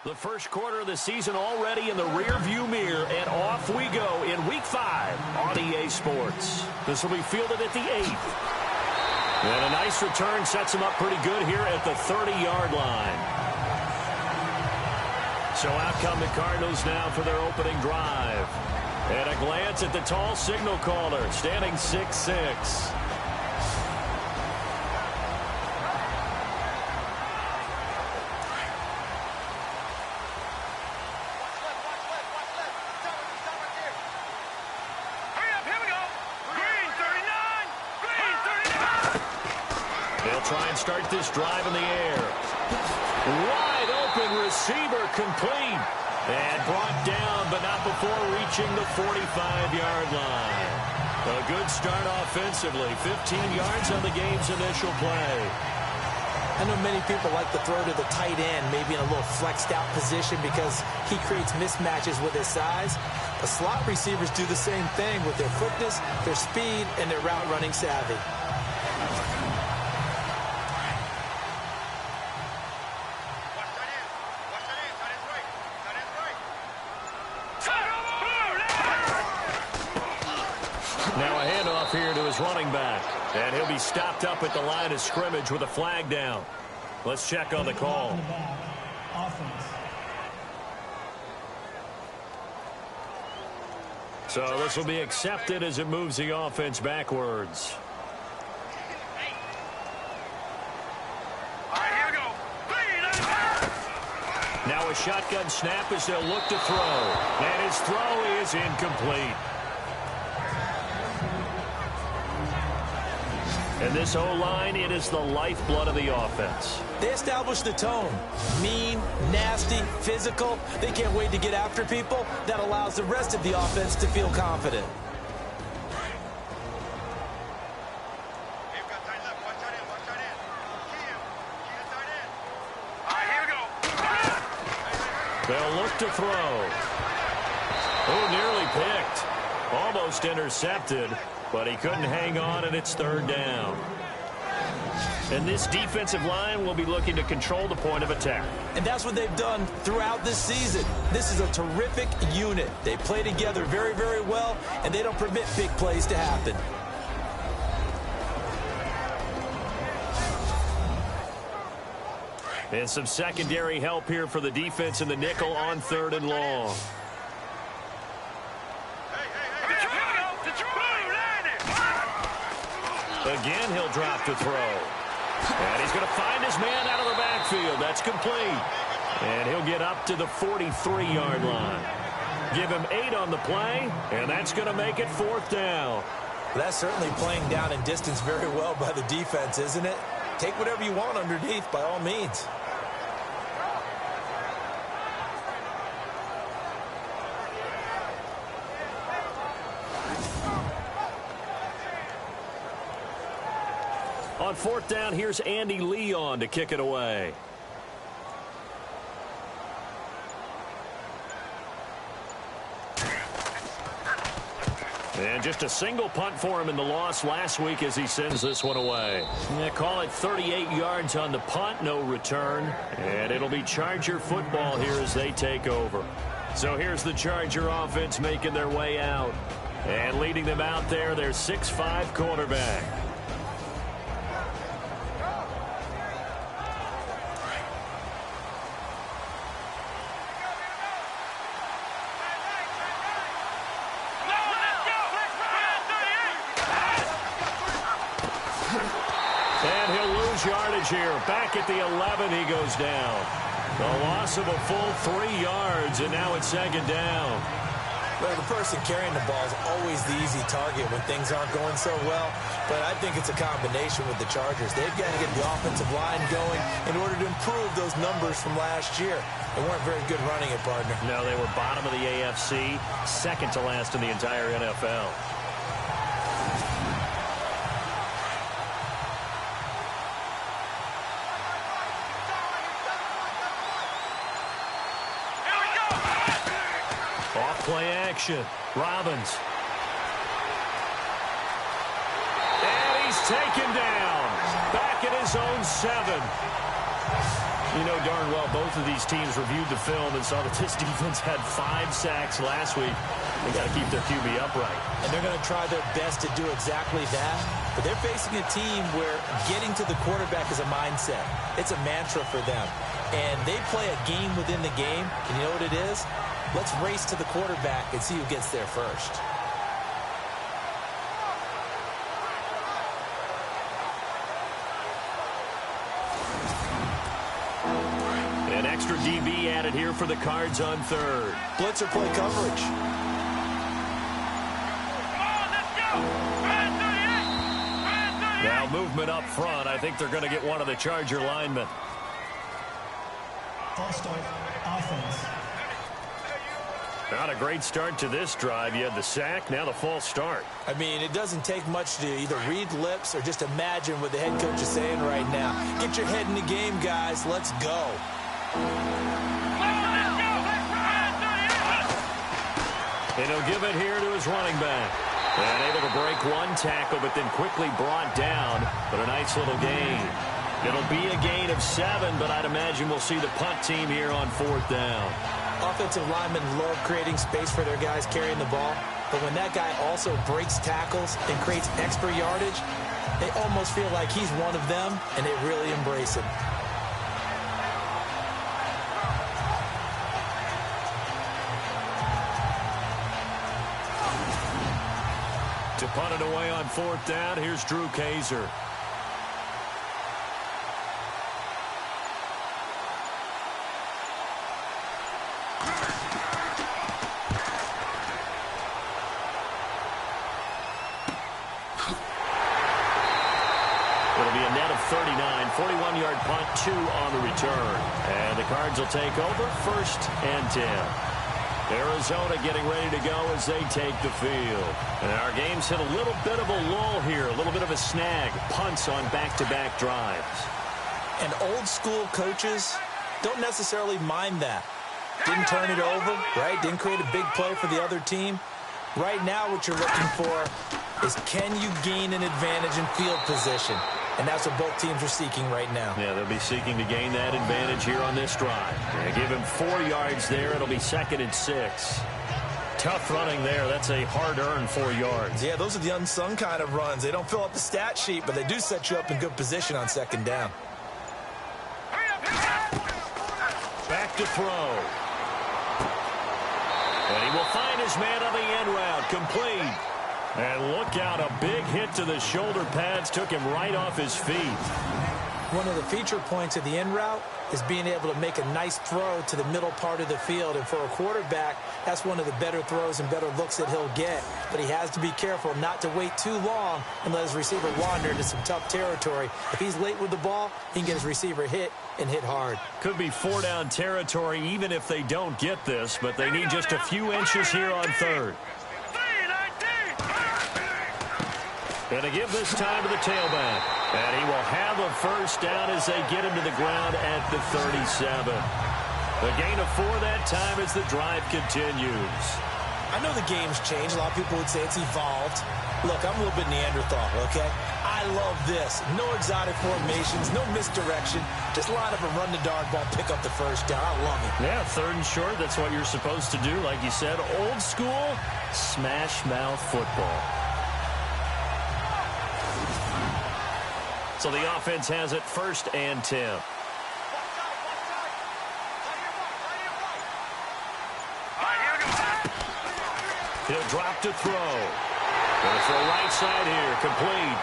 The first quarter of the season already in the rearview mirror, and off we go in Week 5 on EA Sports. This will be fielded at the 8th. And a nice return sets him up pretty good here at the 30-yard line. So out come the Cardinals now for their opening drive. And a glance at the tall signal caller, standing 6'6". Try and start this drive in the air. Wide open receiver complete. And brought down, but not before reaching the 45-yard line. A good start offensively. 15 yards on the game's initial play. I know many people like to throw to the tight end, maybe in a little flexed out position because he creates mismatches with his size. The slot receivers do the same thing with their quickness, their speed, and their route running savvy. Now a handoff here to his running back. And he'll be stopped up at the line of scrimmage with a flag down. Let's check on the call. So this will be accepted as it moves the offense backwards. Now a shotgun snap as they'll look to throw. And his throw is incomplete. And this O-line, it is the lifeblood of the offense. They establish the tone. Mean, nasty, physical. They can't wait to get after people. That allows the rest of the offense to feel confident. They'll look to throw. Oh, nearly picked. Almost intercepted, but he couldn't hang on, and it's third down. And this defensive line will be looking to control the point of attack. And that's what they've done throughout this season. This is a terrific unit. They play together very, very well, and they don't permit big plays to happen. And some secondary help here for the defense in the nickel on 3rd and long. Again, he'll drop to throw. And he's going to find his man out of the backfield. That's complete. And he'll get up to the 43-yard line. Give him 8 on the play, and that's going to make it 4th down. That's certainly playing down in distance very well by the defense, isn't it? Take whatever you want underneath, by all means. On 4th down, here's Andy Leon to kick it away. And just a single punt for him in the loss last week as he sends this one away. Yeah, call it 38 yards on the punt, no return. And it'll be Charger football here as they take over. So here's the Charger offense making their way out. And leading them out there, their 6'5" quarterback. Yardage here. Back at the 11, he goes down. The loss of a full 3 yards, and now it's 2nd down. Well, the person carrying the ball is always the easy target when things aren't going so well, but I think it's a combination with the Chargers. They've got to get the offensive line going in order to improve those numbers from last year. They weren't very good running it, partner. No, they were bottom of the AFC, second to last in the entire NFL. Play action. Robbins. And he's taken down. Back at his own 7. You know darn well both of these teams reviewed the film and saw that this defense had 5 sacks last week. They got to keep their QB upright. And they're going to try their best to do exactly that. But they're facing a team where getting to the quarterback is a mindset. It's a mantra for them. And they play a game within the game. And you know what it is? Let's race to the quarterback and see who gets there first. An extra DB added here for the Cards on third. Blitzer play coverage. Now movement up front. I think they're going to get one of the Charger linemen. False start, offense. Not a great start to this drive. You had the sack, now the false start. I mean, it doesn't take much to either read lips or just imagine what the head coach is saying right now. Get your head in the game, guys. Let's go. And he'll give it here to his running back. And able to break one tackle, but then quickly brought down. But a nice little gain. It'll be a gain of 7, but I'd imagine we'll see the punt team here on 4th down. Offensive linemen love creating space for their guys carrying the ball. But when that guy also breaks tackles and creates extra yardage, they almost feel like he's one of them, and they really embrace him. To punt it away on 4th down, here's Drew Kaiser. It'll be a net of 39, 41-yard punt, 2 on the return. And the Cards will take over 1st and 10. Arizona getting ready to go as they take the field. And our game's hit a little bit of a lull here, a little bit of a snag. Punts on back-to-back drives. And old-school coaches don't necessarily mind that. Didn't turn it over, right? Didn't create a big play for the other team. Right now what you're looking for is can you gain an advantage in field position? And that's what both teams are seeking right now. Yeah, they'll be seeking to gain that advantage here on this drive. They give him 4 yards there. It'll be 2nd and 6. Tough running there. That's a hard-earned 4 yards. Yeah, those are the unsung kind of runs. They don't fill up the stat sheet, but they do set you up in good position on 2nd down. Back to throw. And he will find his man on the end route. Complete. And look out, a big hit to the shoulder pads took him right off his feet. One of the feature points of the end route is being able to make a nice throw to the middle part of the field. And for a quarterback, that's one of the better throws and better looks that he'll get. But he has to be careful not to wait too long and let his receiver wander into some tough territory. If he's late with the ball, he can get his receiver hit and hit hard. Could be 4-down territory even if they don't get this, but they need just a few inches here on 3rd. And to give this time to the tailback. And he will have a 1st down as they get him to the ground at the 37. A gain of 4 that time as the drive continues. I know the game's changed. A lot of people would say it's evolved. Look, I'm a little bit Neanderthal, okay? I love this. No exotic formations, no misdirection. Just line up and run the darn ball, pick up the 1st down. I love it. Yeah, 3rd and short, that's what you're supposed to do. Like you said, old school, smash mouth football. So the offense has it 1st and 10. He'll drop to throw. Going to throw right side here, complete.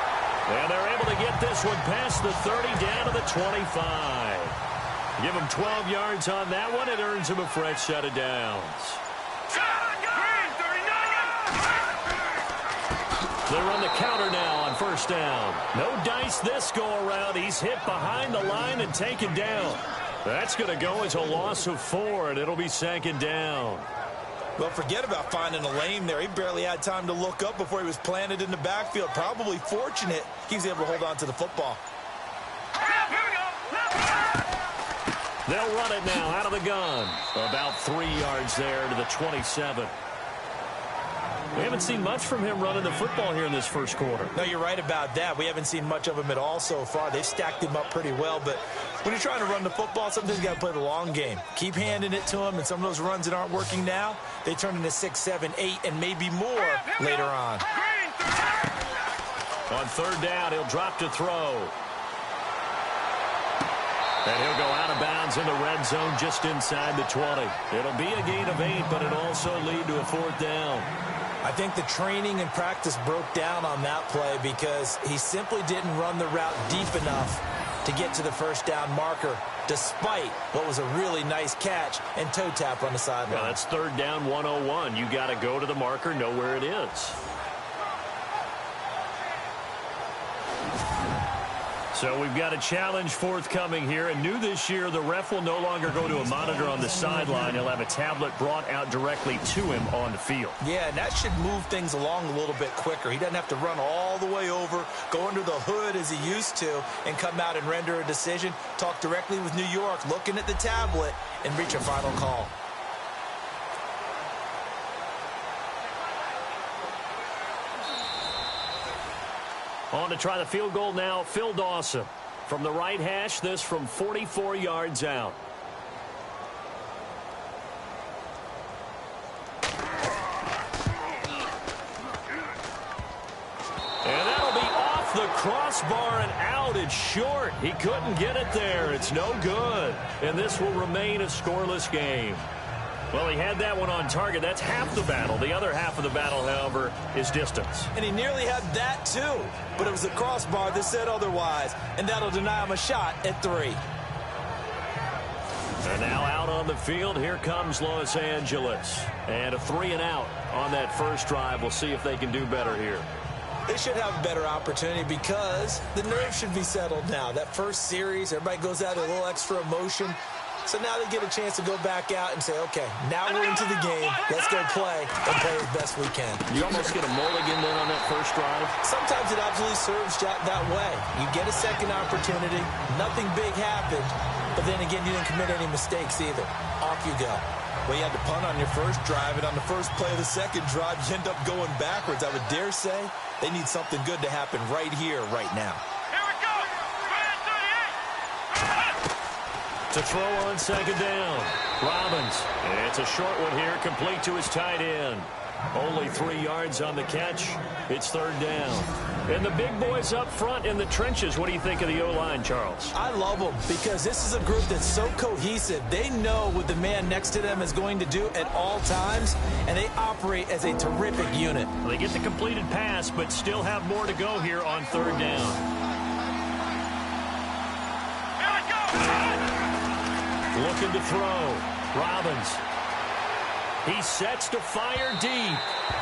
And they're able to get this one past the 30 down to the 25. Give him 12 yards on that one. It earns him a fresh set of downs. They run the counter now on 1st down. No dice this go-around. He's hit behind the line and taken down. That's going to go as a loss of 4, and it'll be 2nd down. Well, forget about finding a lane there. He barely had time to look up before he was planted in the backfield. Probably fortunate he was able to hold on to the football. They'll run it now out of the gun. About 3 yards there to the 27. We haven't seen much from him running the football here in this 1st quarter. No, you're right about that. We haven't seen much of him at all so far. They've stacked him up pretty well, but When you're trying to run the football, sometimes you got to play the long game. Keep handing it to them, and some of those runs that aren't working now, they turn into 6, 7, 8, and maybe more later on. On third down, he'll drop to throw. And he'll go out of bounds in the red zone just inside the 20. It'll be a gain of 8, but it'll also lead to a fourth down. I think the training and practice broke down on that play because he simply didn't run the route deep enough to get to the first down marker, despite what was a really nice catch and toe tap on the sideline. Yeah, that's third down 101. You got to go to the marker, know where it is. So we've got a challenge forthcoming here, and new this year, the ref will no longer go to a monitor on the sideline. He'll have a tablet brought out directly to him on the field. Yeah, and that should move things along a little bit quicker. He doesn't have to run all the way over, go under the hood as he used to, and come out and render a decision. Talk directly with New York, looking at the tablet, and reach a final call. On to try the field goal now, Phil Dawson. From the right hash, this from 44 yards out. And that'll be off the crossbar and out. It's short. He couldn't get it there. It's no good. And this will remain a scoreless game. Well, he had that one on target. That's half the battle. The other half of the battle, however, is distance. And he nearly had that, too. But it was the crossbar that said otherwise. And that'll deny him a shot at 3. And now out on the field, here comes Los Angeles. And a 3 and out on that first drive. We'll see if they can do better here. They should have a better opportunity because the nerves should be settled now. That first series, everybody goes out with a little extra emotion. So now they get a chance to go back out and say, okay, now we're into the game. Let's go play and play as best we can. You almost get a mulligan then on that first drive? Sometimes it absolutely serves that way. You get a second opportunity. Nothing big happened. But then again, you didn't commit any mistakes either. Off you go. Well, you had to punt on your first drive, and on the first play of the second drive, you end up going backwards. I would dare say they need something good to happen right here, right now. To throw on second down. Robbins. It's a short one here, complete to his tight end. Only 3 yards on the catch. It's third down. And the big boys up front in the trenches. What do you think of the O-line, Charles? I love them because this is a group that's so cohesive. They know what the man next to them is going to do at all times, and they operate as a terrific unit. They get the completed pass, but still have more to go here on third down. Looking to throw. Robbins. He sets to fire deep.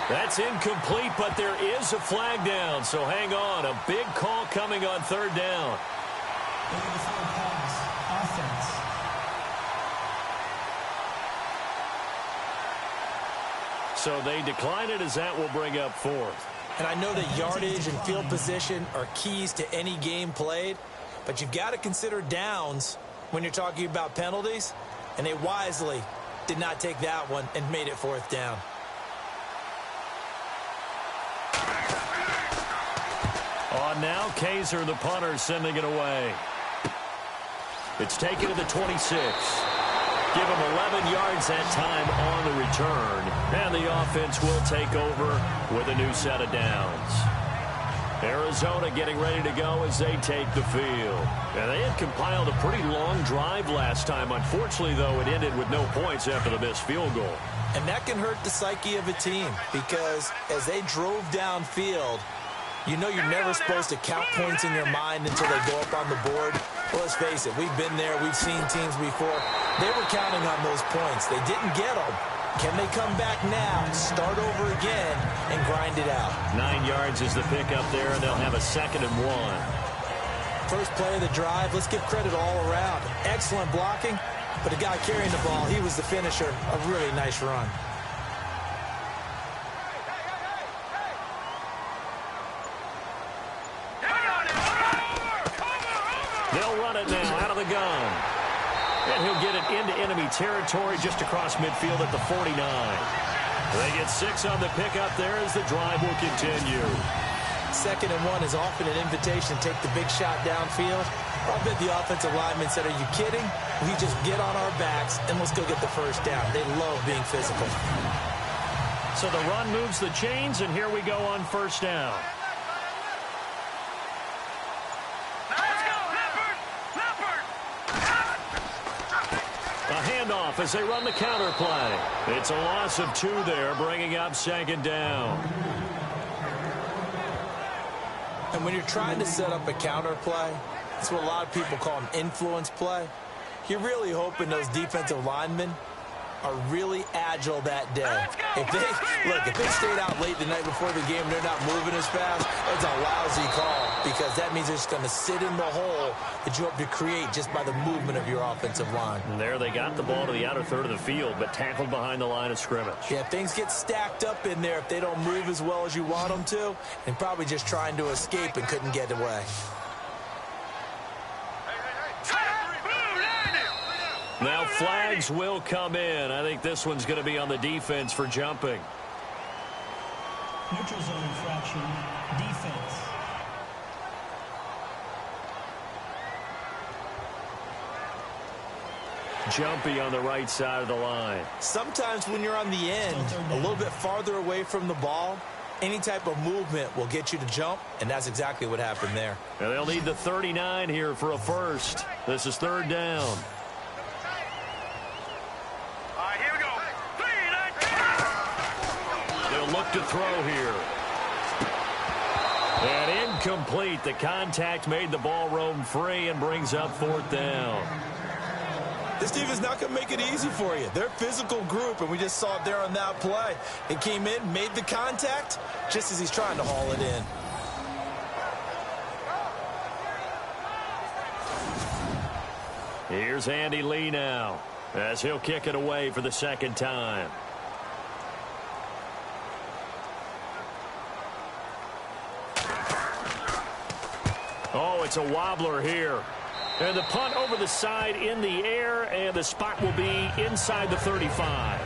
That's incomplete, but there is a flag down, so hang on. A big call coming on third down. Offense. So they decline it as that will bring up fourth. And I know that yardage and field position are keys to any game played, but you've got to consider downs when you're talking about penalties, and they wisely did not take that one and made it fourth down. On now, Kaiser, the punter, sending it away. It's taken to the 26. Give him 11 yards that time on the return, and the offense will take over with a new set of downs. Arizona getting ready to go as they take the field. And they had compiled a pretty long drive last time. Unfortunately, though, it ended with no points after the missed field goal. And that can hurt the psyche of a team because as they drove downfield, you know you're never supposed to count points in your mind until they go up on the board. Well, let's face it, we've been there. We've seen teams before. They were counting on those points. They didn't get them. Can they come back now, start over again, and grind it out? 9 yards is the pickup there, and they'll have a 2nd and 1. First play of the drive, let's give credit all around. Excellent blocking, but the guy carrying the ball, he was the finisher. A really nice run. They'll run it now out of the gun. And he'll get it into enemy territory just across midfield at the 49. They get 6 on the pickup there as the drive will continue. 2nd and 1 is often an invitation to take the big shot downfield. I bet the offensive lineman said, are you kidding? We just get on our backs and let's go get the first down. They love being physical. So the run moves the chains, and here we go on first down. A handoff as they run the counter play. It's a loss of 2 there, bringing up second down. And when you're trying to set up a counter play, it's what a lot of people call an influence play. You're really hoping those defensive linemen are really agile that day. If they stayed out late the night before the game and they're not moving as fast, it's a lousy call because that means they're just going to sit in the hole that you hope to create just by the movement of your offensive line. And there they got the ball to the outer third of the field, but tackled behind the line of scrimmage. Yeah, things get stacked up in there if they don't move as well as you want them to, and probably just trying to escape and couldn't get away. Now flags will come in. I think this one's going to be on the defense for jumping. Neutral zone infraction, defense. Jumpy on the right side of the line. Sometimes when you're on the end, a little bit farther away from the ball, any type of movement will get you to jump, and that's exactly what happened there. And they'll need the 39 here for a first. This is third down. Look to throw here. And incomplete. The contact made the ball roam free and brings up fourth down. This team is not going to make it easy for you. They're a physical group, and we just saw it there on that play. It came in, made the contact, just as he's trying to haul it in. Here's Andy Lee now, as he'll kick it away for the second time. Oh, it's a wobbler here. And the punt over the side in the air, and the spot will be inside the 35.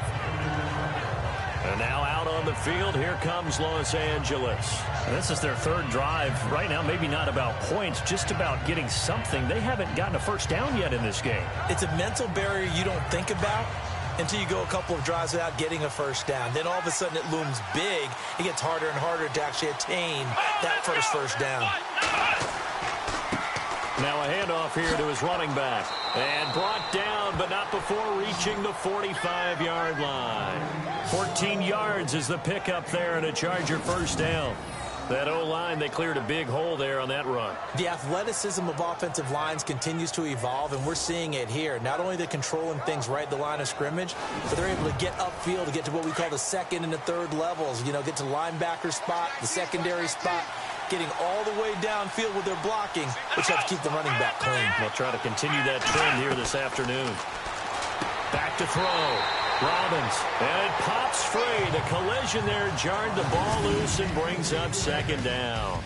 And now out on the field, here comes Los Angeles. This is their third drive. Right now, maybe not about points, just about getting something. They haven't gotten a first down yet in this game. It's a mental barrier you don't think about until you go a couple of drives without getting a first down. Then all of a sudden it looms big. It gets harder and harder to actually attain that first down. Now a handoff here to his running back. And brought down, but not before reaching the 45-yard line. 14 yards is the pickup there, and a Charger first down. That O-line, they cleared a big hole there on that run. The athleticism of offensive lines continues to evolve, and we're seeing it here. Not only they're controlling things right at the line of scrimmage, but they're able to get upfield to get to what we call the second and the third levels. You know, get to linebacker spot, the secondary spot, getting all the way downfield with their blocking, which helps keep the running back clean. They'll try to continue that trend here this afternoon. Back to throw. Robbins, and it pops free. The collision there jarred the ball loose and brings up second down.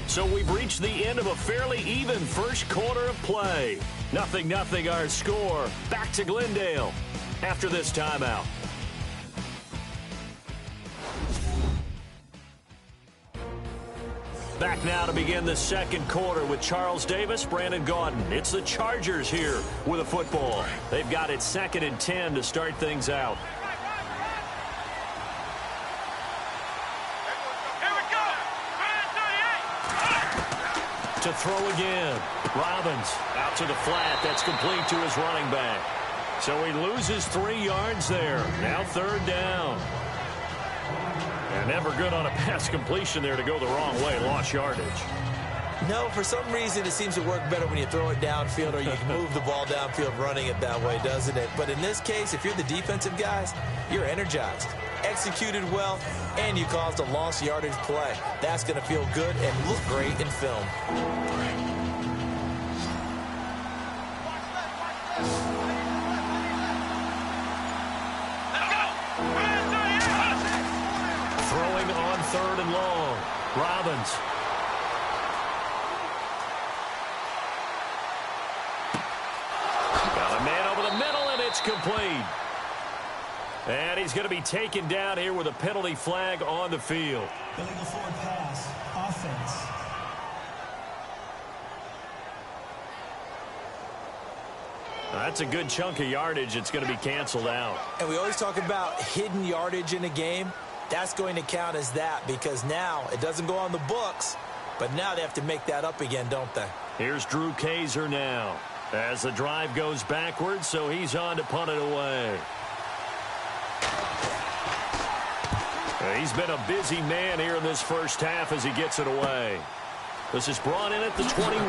So we've reached the end of a fairly even first quarter of play. 0-0 our score. Back to Glendale after this timeout. Back now to begin the second quarter with Charles Davis, Brandon Gaudin. It's the Chargers here with a football. They've got it 2nd and 10 to start things out. To throw again. Robbins out to the flat. That's complete to his running back. So he loses 3 yards there. Now third down. And never good on a pass completion there to go the wrong way. Lost yardage. No, for some reason it seems to work better when you throw it downfield or you can move the ball downfield running it that way, doesn't it? But in this case, if you're the defensive guys, you're energized, executed well, and you caused a lost yardage play. That's going to feel good and look great in film. Third and long. Robbins. Got a man over the middle, and it's complete. And he's going to be taken down here with a penalty flag on the field. Illegal forward pass. Offense. That's a good chunk of yardage. It's going to be canceled out. And we always talk about hidden yardage in a game. That's going to count as that because now it doesn't go on the books, but now they have to make that up again, don't they? Here's Drew Kaiser now as the drive goes backwards, so he's on to punt it away. He's been a busy man here in this first half as he gets it away. This is brought in at the 21.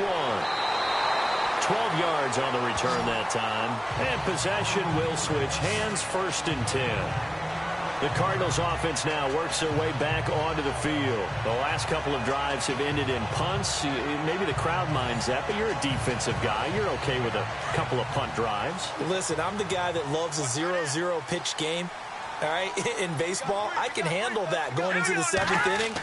12 yards on the return that time. And possession will switch hands, 1st and 10. The Cardinals offense now works their way back onto the field. The last couple of drives have ended in punts. Maybe the crowd minds that, but you're a defensive guy. You're okay with a couple of punt drives. Listen, I'm the guy that loves a 0-0 pitch game. All right, in baseball, I can handle that going into the 7th inning.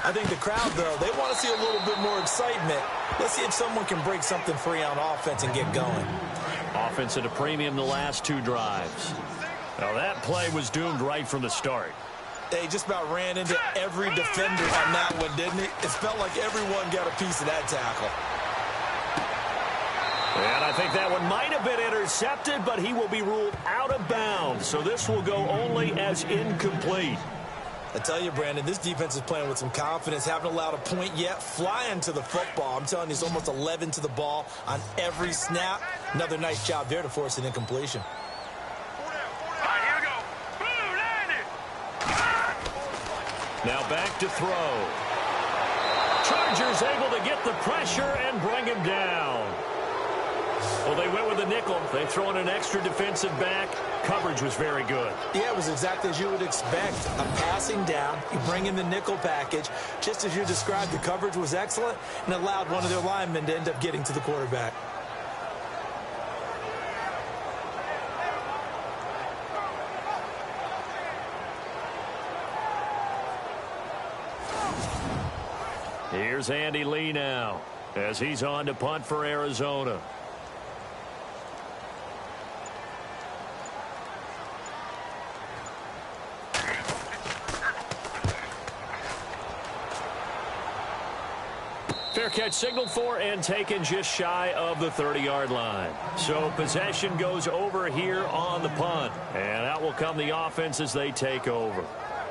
I think the crowd, though, they want to see a little bit more excitement. Let's see if someone can break something free on offense and get going. Offense at a premium the last 2 drives. Now, that play was doomed right from the start. They just about ran into every defender on that one, didn't it? It felt like everyone got a piece of that tackle. And I think that one might have been intercepted, but he will be ruled out of bounds. So this will go only as incomplete. I tell you, Brandon, this defense is playing with some confidence. Haven't allowed a point yet. Flying to the football. I'm telling you, it's almost 11 to the ball on every snap. Another nice job there to force an incompletion. Now back to throw. Chargers able to get the pressure and bring him down. Well, they went with a nickel. They throw in an extra defensive back. Coverage was very good. Yeah, it was exactly as you would expect. A passing down. You bring in the nickel package. Just as you described, the coverage was excellent and allowed one of their linemen to end up getting to the quarterback. Here's Andy Lee now as he's on to punt for Arizona. Fair catch signaled for and taken just shy of the 30-yard line. So possession goes over here on the punt. And out will come the offense as they take over.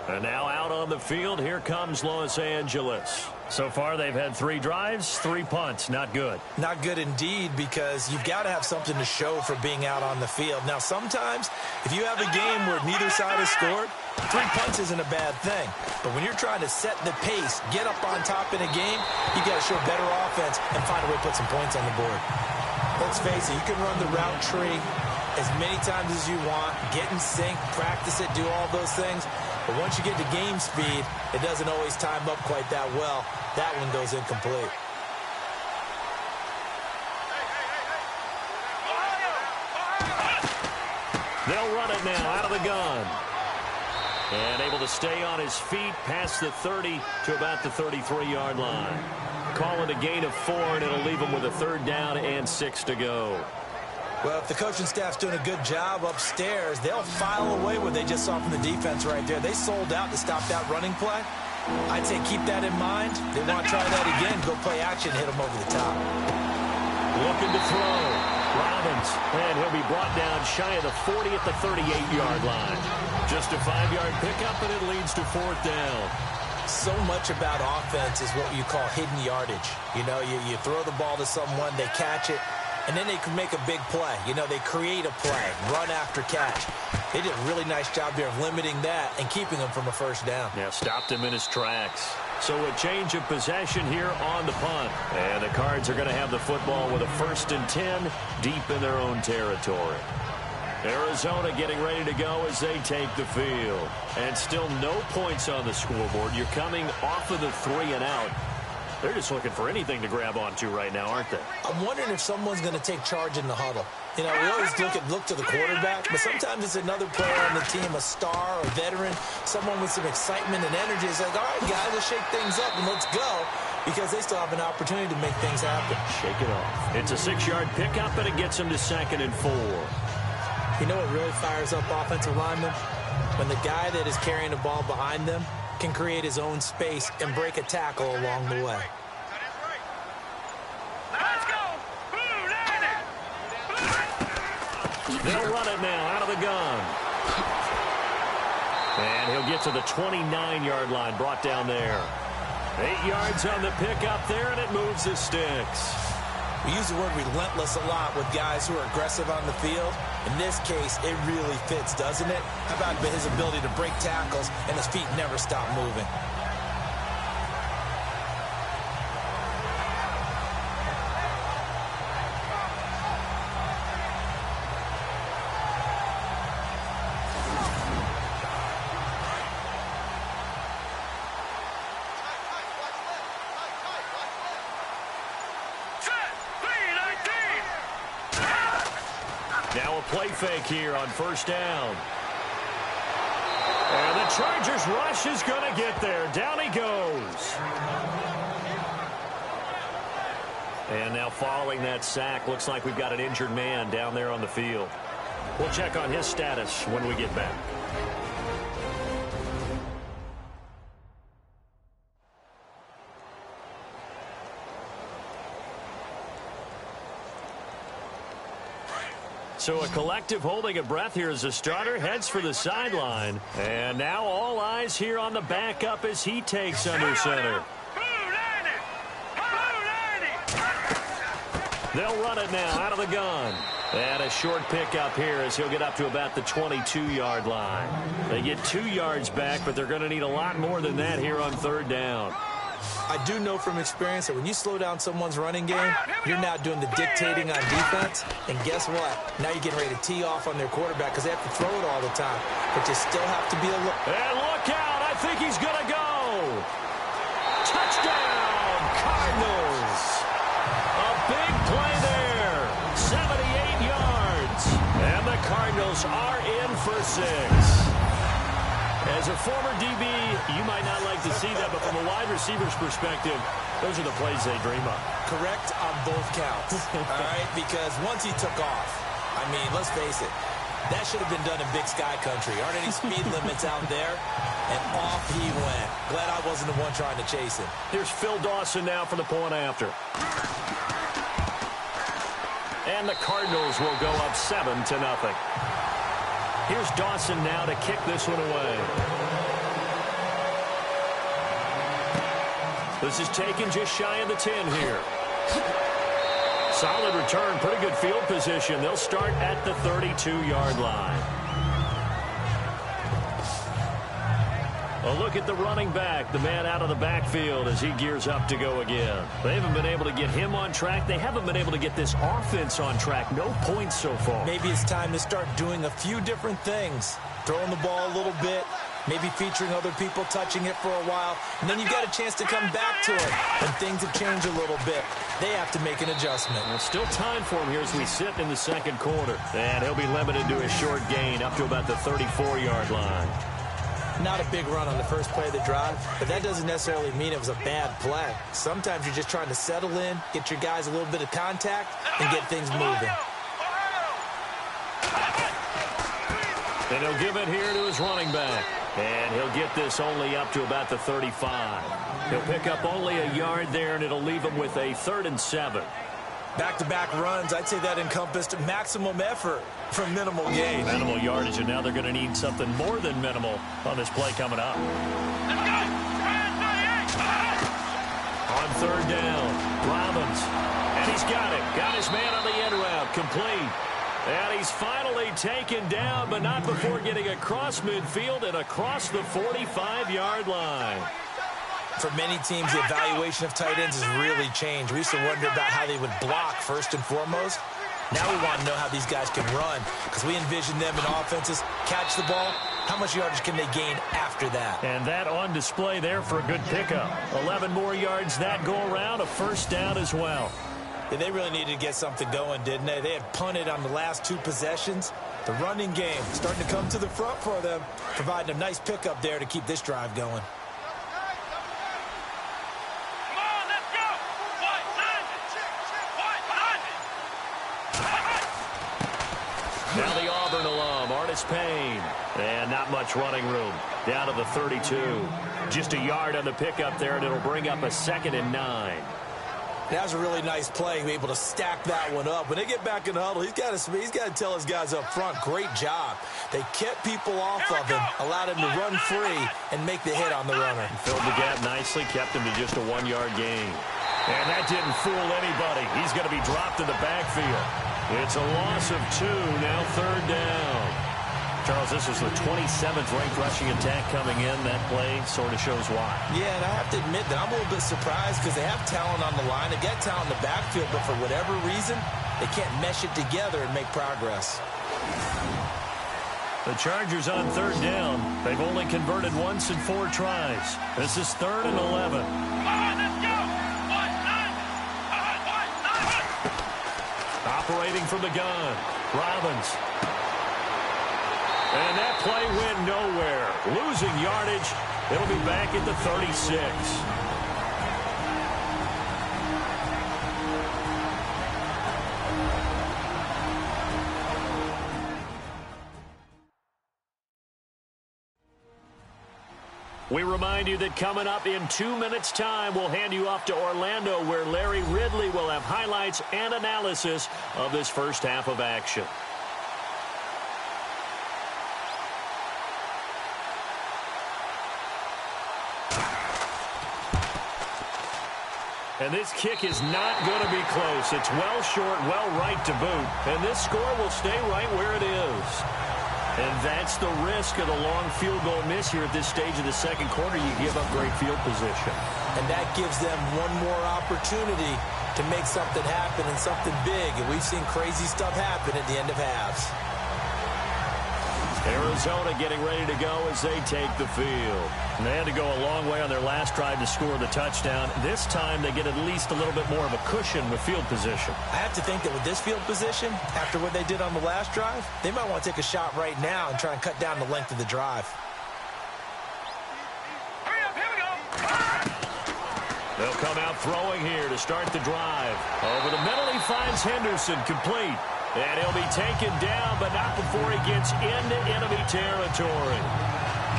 And now out on the field, here comes Los Angeles. So far, they've had 3 drives, 3 punts. Not good. Not good indeed, because you've got to have something to show for being out on the field. Now, sometimes, if you have a game where neither side has scored, 3 punts isn't a bad thing. But when you're trying to set the pace, get up on top in a game, you got to show better offense and find a way to put some points on the board. Let's face it, you can run the route tree as many times as you want, get in sync, practice it, do all those things. But once you get to game speed, it doesn't always time up quite that well. That one goes incomplete. They'll run it now out of the gun. And able to stay on his feet past the 30 to about the 33-yard line. Call it a gain of 4, and it'll leave him with a 3rd down and 6 to go. Well, if the coaching staff's doing a good job upstairs, they'll file away what they just saw from the defense right there. They sold out to stop that running play. I'd say keep that in mind. They want to try that again. Go play action, hit them over the top. Looking to throw. Robbins. And he'll be brought down shy of the 40 at the 38-yard line. Just a 5-yard pickup, and it leads to 4th down. So much about offense is what you call hidden yardage. You know, you throw the ball to someone, they catch it, and then they can make a big play. You know, they create a play, run after catch. They did a really nice job there of limiting that and keeping him from a 1st down. Yeah, stopped him in his tracks. So a change of possession here on the punt. And the Cards are going to have the football with a 1st and 10 deep in their own territory. Arizona getting ready to go as they take the field. And still no points on the scoreboard. You're coming off of the 3 and out. They're just looking for anything to grab onto right now, aren't they? I'm wondering if someone's going to take charge in the huddle. You know, we always look to the quarterback, but sometimes it's another player on the team, a star, a veteran, someone with some excitement and energy. It's like, all right, guys, let's shake things up and let's go, because they still have an opportunity to make things happen. Shake it off. It's a 6-yard pickup, and it gets them to 2nd and 4. You know what really fires up offensive linemen? When the guy that is carrying the ball behind them can create his own space and break a tackle along the way. They'll run it now out of the gun. And he'll get to the 29-yard line, brought down there. 8 yards on the pickup there, and it moves the sticks. We use the word relentless a lot with guys who are aggressive on the field. In this case, it really fits, doesn't it? How about his ability to break tackles and his feet never stop moving? Now a play fake here on first down. And the Chargers rush is going to get there. Down he goes. And now following that sack, looks like we've got an injured man down there on the field. We'll check on his status when we get back. So a collective holding a breath here as the starter heads for the sideline. And now all eyes here on the backup as he takes under center. They'll run it now out of the gun. And a short pickup here as he'll get up to about the 22-yard line. They get 2 yards back, but they're going to need a lot more than that here on third down. I do know from experience that when you slow down someone's running game, you're now doing the dictating on defense. And guess what? Now you're getting ready to tee off on their quarterback because they have to throw it all the time. But you still have to be a little... And look out! I think he's going to go! Touchdown, Cardinals! A big play there. 78 yards. And the Cardinals are in for 6. As a former DB, you might not like to see that, but from a wide receiver's perspective, those are the plays they dream of. Correct on both counts, all right? Because once he took off, I mean, let's face it, that should have been done in Big Sky Country. Aren't any speed limits out there? And off he went. Glad I wasn't the one trying to chase him. Here's Phil Dawson now for the point after. And the Cardinals will go up 7-0. Here's Dawson now to kick this one away. This is taken just shy of the 10 here. Solid return, pretty good field position. They'll start at the 32-yard line. A look at the running back, the man out of the backfield as he gears up to go again. They haven't been able to get him on track. They haven't been able to get this offense on track. No points so far. Maybe it's time to start doing a few different things. Throwing the ball a little bit, maybe featuring other people touching it for a while, and then you've got a chance to come back to it. And things have changed a little bit. They have to make an adjustment. Well, still time for him here as we sit in the second quarter. And he'll be limited to a short gain up to about the 34-yard line. Not a big run on the first play of the drive, but that doesn't necessarily mean it was a bad play. Sometimes you're just trying to settle in, get your guys a little bit of contact, and get things moving. And he'll give it here to his running back. And he'll get this only up to about the 35. He'll pick up only a yard there, and it'll leave him with a 3rd and 7. Back-to-back runs, I'd say that encompassed maximum effort for minimal gain. Minimal yardage, and now they're going to need something more than minimal on this play coming up. On third down, Robbins. And he's got it. Got his man on the end route. Complete. And he's finally taken down, but not before getting across midfield and across the 45-yard line. For many teams, the evaluation of tight ends has really changed. We used to wonder about how they would block first and foremost. Now we want to know how these guys can run because we envision them in offenses catch the ball. How much yardage can they gain after that? And that on display there for a good pickup. 11 more yards that go around, a first down as well. Yeah, they really needed to get something going, didn't they? They had punted on the last 2 possessions. The running game starting to come to the front for them, providing a nice pickup there to keep this drive going. Now the Auburn alum, Artis Payne. And not much running room. Down to the 32. Just a yard on the pickup there, and it'll bring up a 2nd and 9. That was a really nice play, able to stack that one up. When they get back in the huddle, he's got to tell his guys up front, great job. They kept people off of him, allowed him to run free and make the hit on the runner. Filled the gap nicely, kept him to just a 1-yard gain. And that didn't fool anybody. He's going to be dropped in the backfield. It's a loss of 2, now 3rd down. Charles, this is the 27th ranked rushing attack coming in. That play sort of shows why. Yeah, and I have to admit that I'm a little bit surprised because they have talent on the line. They got talent in the backfield, but for whatever reason, they can't mesh it together and make progress. The Chargers on 3rd down. They've only converted once in 4 tries. This is 3rd and 11. Operating from the gun, Robbins. And that play went nowhere. Losing yardage. It'll be back at the 36. We remind you that coming up in 2 minutes' time, we'll hand you off to Orlando, where Larry Ridley will have highlights and analysis of this first half of action. And this kick is not going to be close. It's well short, well right to boot. And this score will stay right where it is. And that's the risk of the long field goal miss here at this stage of the second quarter. You give up great field position. And that gives them one more opportunity to make something happen and something big. And we've seen crazy stuff happen at the end of halves. Arizona getting ready to go as they take the field. And they had to go a long way on their last drive to score the touchdown. This time they get at least a little bit more of a cushion with field position. I have to think that with this field position, after what they did on the last drive, they might want to take a shot right now and try and cut down the length of the drive. They'll come out throwing here to start the drive. Over the middle, he finds Henderson complete. And he'll be taken down, but not before he gets into enemy territory.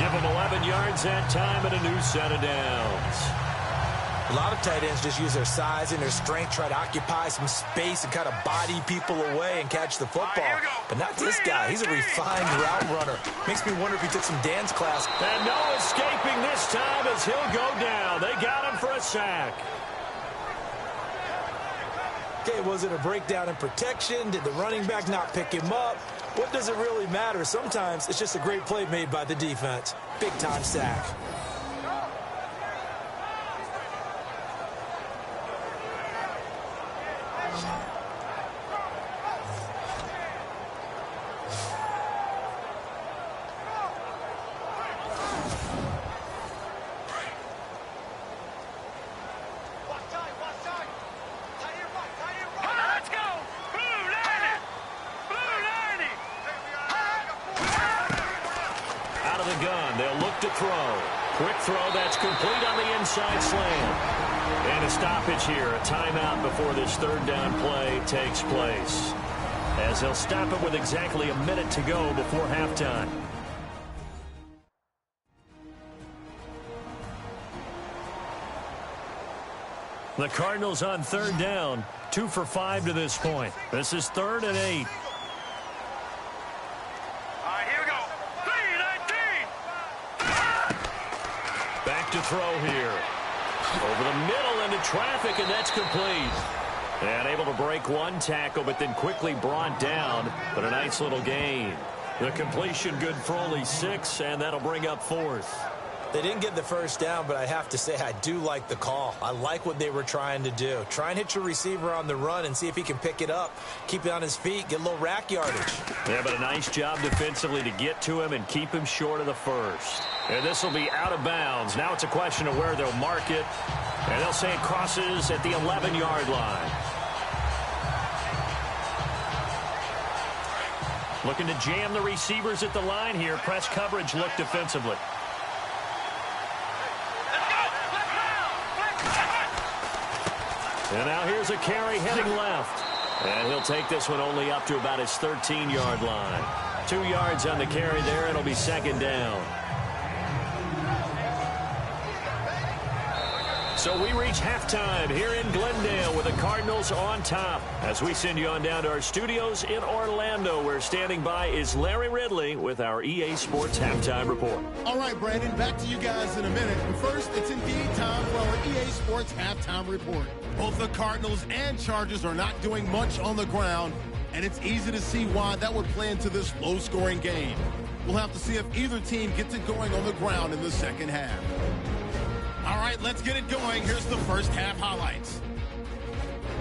Give him 11 yards that time and a new set of downs. A lot of tight ends just use their size and their strength, try to occupy some space and kind of body people away and catch the football. But not this guy. He's a refined route runner. Makes me wonder if he took some dance class. And no escaping this time as he'll go down. They got him for a sack. Okay, was it a breakdown in protection? Did the running back not pick him up? What does it really matter? Sometimes it's just a great play made by the defense. Big-time sack. Quick throw that's complete on the inside slant. And a stoppage here, a timeout before this 3rd down play takes place. As they'll stop it with exactly a minute to go before halftime. The Cardinals on 3rd down, 2 for 5 to this point. This is 3rd and 8. To throw here. Over the middle into traffic, and that's complete. And able to break one tackle, but then quickly brought down. But a nice little gain. The completion good for only 6, and that'll bring up 4th. They didn't get the first down, but I have to say I do like the call. I like what they were trying to do. Try and hit your receiver on the run and see if he can pick it up. Keep it on his feet, get a little rack yardage. Yeah, but a nice job defensively to get to him and keep him short of the first. And this will be out of bounds. Now it's a question of where they'll mark it. And they'll say it crosses at the 11-yard line. Looking to jam the receivers at the line here. Press coverage look defensively. And now here's a carry heading left. And he'll take this one only up to about his 13-yard line. 2 yards on the carry there. It'll be 2nd down. So we reach halftime here in Glendale with the Cardinals on top. As we send you on down to our studios in Orlando, where standing by is Larry Ridley with our EA Sports Halftime Report. All right, Brandon, back to you guys in a minute. But first, it's indeed time for our EA Sports Halftime Report. Both the Cardinals and Chargers are not doing much on the ground, and it's easy to see why that would play into this low-scoring game. We'll have to see if either team gets it going on the ground in the second half. All right, let's get it going. Here's the first half highlights.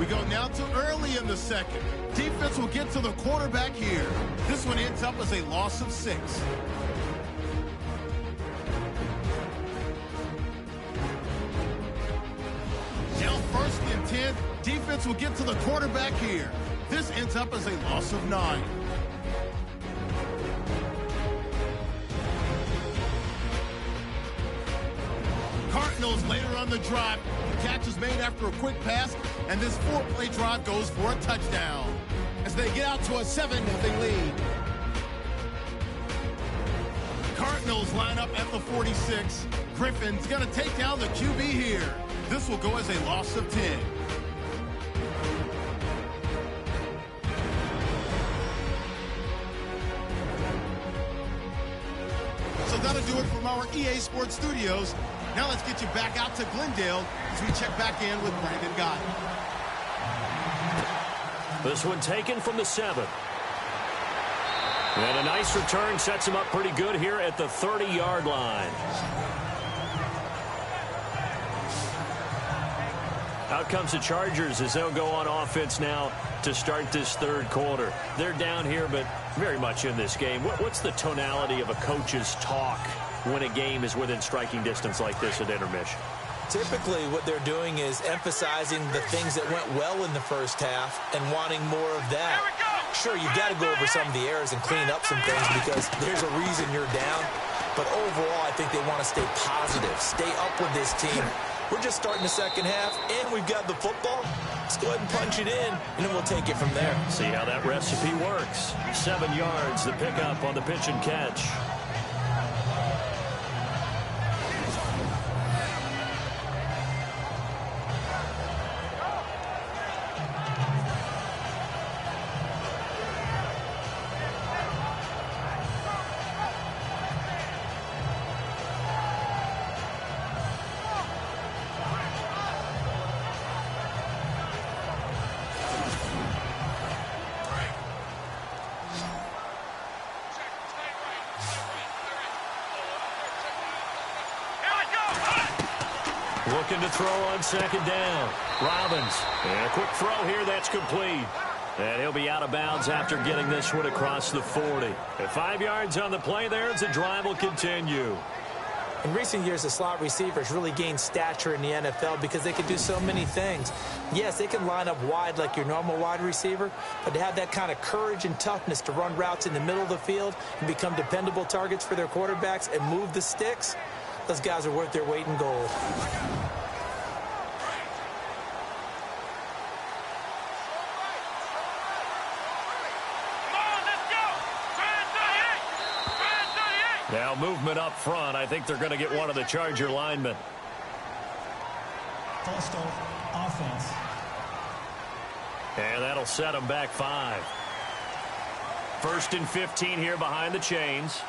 We go now to early in the second. Defense will get to the quarterback here. This one ends up as a loss of 6. Down first and 10. Defense will get to the quarterback here. This ends up as a loss of 9. Cardinals later on the drive. The catch is made after a quick pass, and this 4-play drive goes for a touchdown as they get out to a 7-0 lead. Cardinals line up at the 46. Griffin's going to take down the QB here. This will go as a loss of 10. So that'll do it from our EA Sports Studios. Now let's get you back out to Glendale as we check back in with Brandon Gott. This one taken from the 7. And a nice return sets him up pretty good here at the 30-yard line. Out comes the Chargers as they'll go on offense now to start this third quarter. They're down here, but very much in this game. What's the tonality of a coach's talk when a game is within striking distance like this at intermission? Typically, what they're doing is emphasizing the things that went well in the first half and wanting more of that. Sure, you've got to go over some of the errors and clean up some things because there's a reason you're down. But overall, I think they want to stay positive, stay up with this team. We're just starting the second half, and we've got the football. Let's go ahead and punch it in, and then we'll take it from there. See how that recipe works. 7 yards, the pickup on the pitch and catch. Looking to throw on second down. Robbins. And a quick throw here. That's complete. And he'll be out of bounds after getting this one across the 40. At 5 yards on the play there as the drive will continue. In recent years, the slot receivers really gained stature in the NFL because they can do so many things. Yes, they can line up wide like your normal wide receiver, but to have that kind of courage and toughness to run routes in the middle of the field and become dependable targets for their quarterbacks and move the sticks, those guys are worth their weight in gold. Now movement up front. I think they're going to get one of the Charger linemen. False start, offense. And that'll set them back 5. 1st and 15 here behind the chains.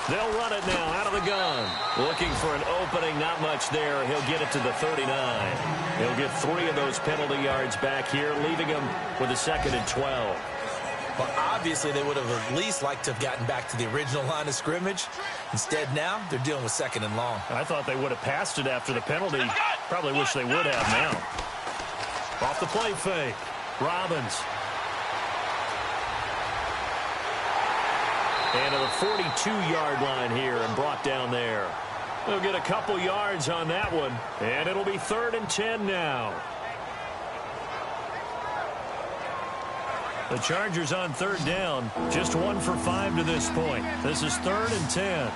They'll run it now out of the gun. Looking for an opening, not much there. He'll get it to the 39. He'll get 3 of those penalty yards back here, leaving him with a 2nd and 12. Well, obviously, they would have at least liked to have gotten back to the original line of scrimmage. Instead, now, they're dealing with 2nd and long. I thought they would have passed it after the penalty. Probably wish they would have now. Off the play fake. Robbins. And to the 42-yard line here and brought down there. They'll get a couple yards on that one. And it'll be 3rd and 10 now. The Chargers on 3rd down. Just 1 for 5 to this point. This is 3rd and 10.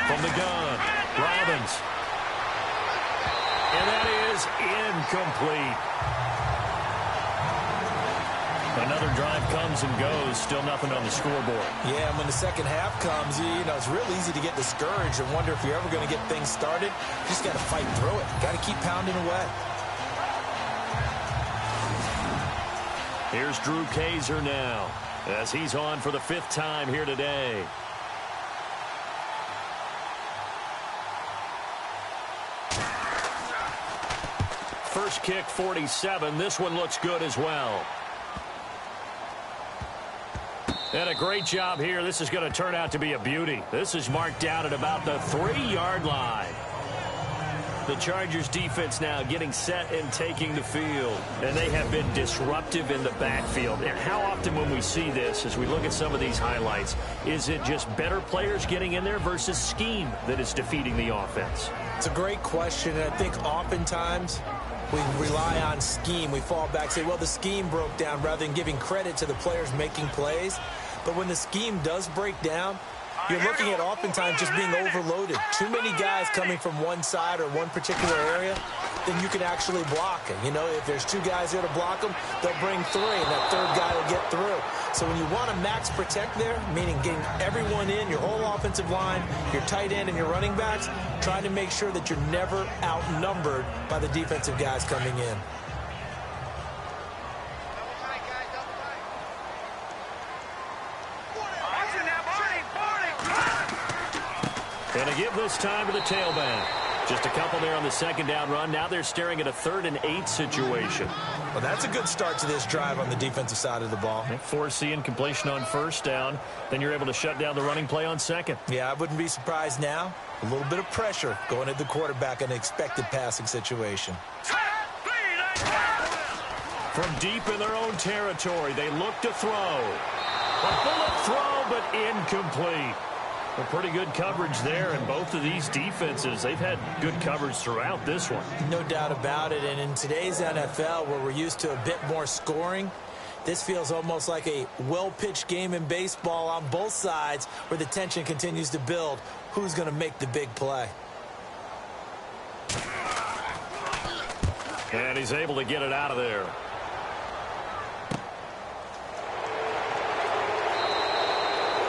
From the gun, Robbins. And that is incomplete. Another drive comes and goes. Still nothing on the scoreboard. Yeah, and when the second half comes, you know, it's real easy to get discouraged and wonder if you're ever going to get things started. You just got to fight through it. Got to keep pounding away. Here's Drew Kaiser now, as he's on for the 5th time here today. First kick, 47. This one looks good as well. And a great job here. This is going to turn out to be a beauty. This is marked down at about the 3-yard line. The Chargers defense now getting set and taking the field. And they have been disruptive in the backfield. And how often when we see this, as we look at some of these highlights, is it just better players getting in there versus scheme that is defeating the offense? It's a great question, and I think oftentimes we rely on scheme. We fall back and say, well, the scheme broke down, rather than giving credit to the players making plays. But when the scheme does break down, you're looking at oftentimes just being overloaded. Too many guys coming from one side or one particular area, then you can actually block it. You know, if there's 2 guys there to block them, they'll bring 3, and that 3rd guy will get through. So when you want to max protect there, meaning getting everyone in, your whole offensive line, your tight end and your running backs, trying to make sure that you're never outnumbered by the defensive guys coming in. And to give this time to the tailback. Just a couple there on the 2nd down run. Now they're staring at a 3rd and 8 situation. Well, that's a good start to this drive on the defensive side of the ball. Forcing completion on 1st down. Then you're able to shut down the running play on 2nd. Yeah, I wouldn't be surprised now. A little bit of pressure going at the quarterback in an expected passing situation. From deep in their own territory, they look to throw. A bullet throw, but incomplete. A pretty good coverage there, and both of these defenses, they've had good coverage throughout this one. No doubt about it, and in today's NFL, where we're used to a bit more scoring, this feels almost like a well-pitched game in baseball on both sides, where the tension continues to build. Who's going to make the big play? And he's able to get it out of there.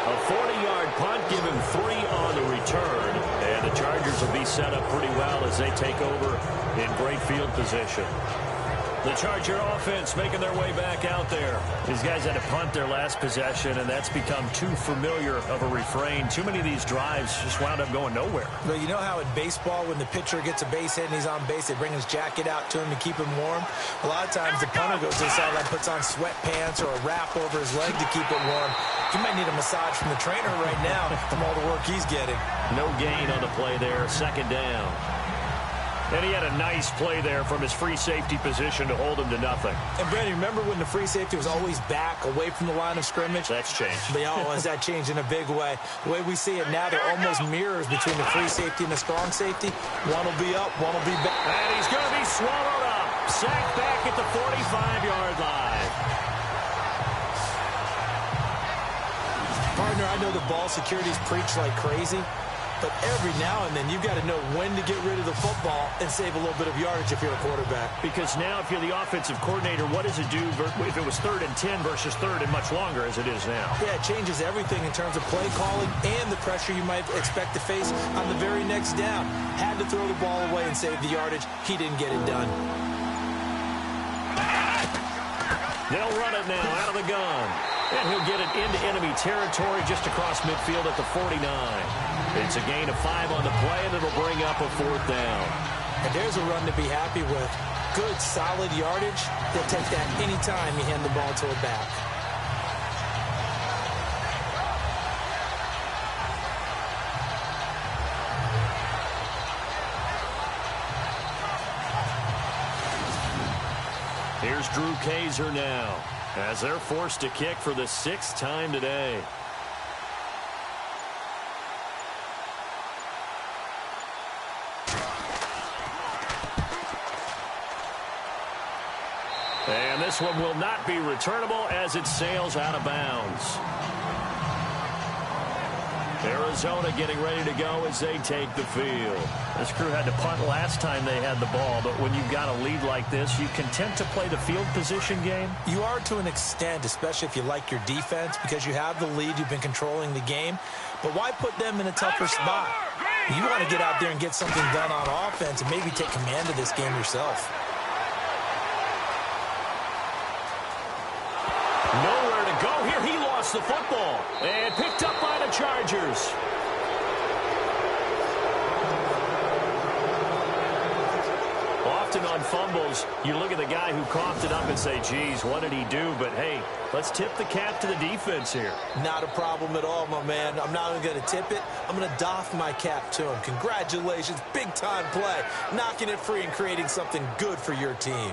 A 40-yard punt, give him 3 on the return. And the Chargers will be set up pretty well as they take over in great field position. The Charger offense making their way back out there. These guys had to punt their last possession, and that's become too familiar of a refrain. Too many of these drives just wound up going nowhere. Well, you know how in baseball, when the pitcher gets a base hit and he's on base, they bring his jacket out to him to keep him warm? A lot of times the punter goes to the sideline, puts on sweatpants or a wrap over his leg to keep it warm. He might need a massage from the trainer right now from all the work he's getting. No gain on the play there, 2nd down. And he had a nice play there from his free safety position to hold him to nothing. And, Brandon, remember when the free safety was always back, away from the line of scrimmage? That's changed. But, has that changed in a big way? The way we see it now, they're almost mirrors between the free safety and the strong safety. One will be up, one will be back. And he's going to be swallowed up. Sacked back at the 45-yard line. Partner, I know the ball security's preached like crazy, but every now and then you've got to know when to get rid of the football and save a little bit of yardage if you're a quarterback. Because now if you're the offensive coordinator, what does it do if it was 3rd and 10 versus 3rd and much longer as it is now? Yeah, it changes everything in terms of play calling and the pressure you might expect to face on the very next down. Had to throw the ball away and save the yardage. He didn't get it done. They'll run it now out of the gun. And he'll get it into enemy territory just across midfield at the 49. It's a gain of 5 on the play, and it'll bring up a 4th down. And there's a run to be happy with. Good, solid yardage. They'll take that anytime you hand the ball to a back. Here's Drew Kaiser now, as they're forced to kick for the 6th time today. And this one will not be returnable as it sails out of bounds. Arizona getting ready to go as they take the field. This crew had to punt last time they had the ball, but when you've got a lead like this, you content to play the field position game? You are to an extent, especially if you like your defense, because you have the lead, you've been controlling the game. But why put them in a tougher spot? You want to get out there and get something done on offense and maybe take command of this game yourself. Nowhere to go here. He lost the football and picked up by the Chargers. Often on fumbles, you look at the guy who coughed it up and say, geez, what did he do? But, hey, let's tip the cap to the defense here. Not a problem at all, my man. I'm not even going to tip it. I'm going to doff my cap to him. Congratulations. Big-time play. Knocking it free and creating something good for your team.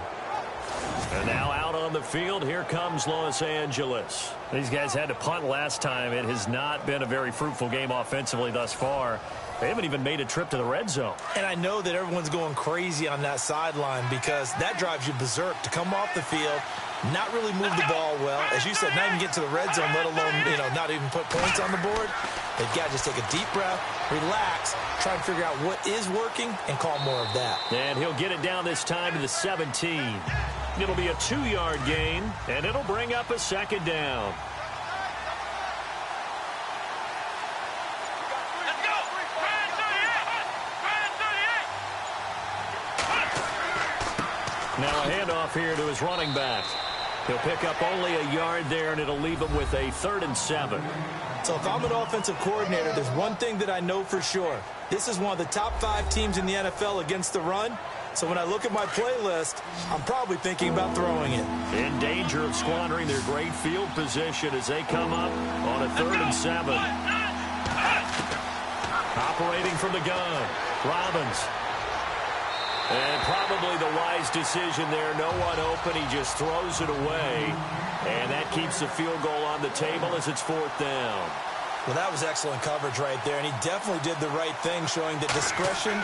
And now out on the field, here comes Los Angeles. These guys had to punt last time. It has not been a very fruitful game offensively thus far. They haven't even made a trip to the red zone. And I know that everyone's going crazy on that sideline because that drives you berserk to come off the field, not really move the ball well. As you said, not even get to the red zone, let alone, not even put points on the board. They've got to just take a deep breath, relax, try and figure out what is working, and call more of that. And he'll get it down this time to the 17. It'll be a 2-yard gain, and it'll bring up a second down. Now a handoff here to his running back. He'll pick up only a yard there, and it'll leave him with a 3rd and 7. So if I'm an offensive coordinator, there's one thing that I know for sure. This is one of the top 5 teams in the NFL against the run. So when I look at my playlist, I'm probably thinking about throwing it. In danger of squandering their great field position as they come up on a 3rd and 7. Operating from the gun, Robbins. And probably the wise decision there. No one open. He just throws it away. And that keeps the field goal on the table as it's 4th down. Well, that was excellent coverage right there, and he definitely did the right thing, showing that discretion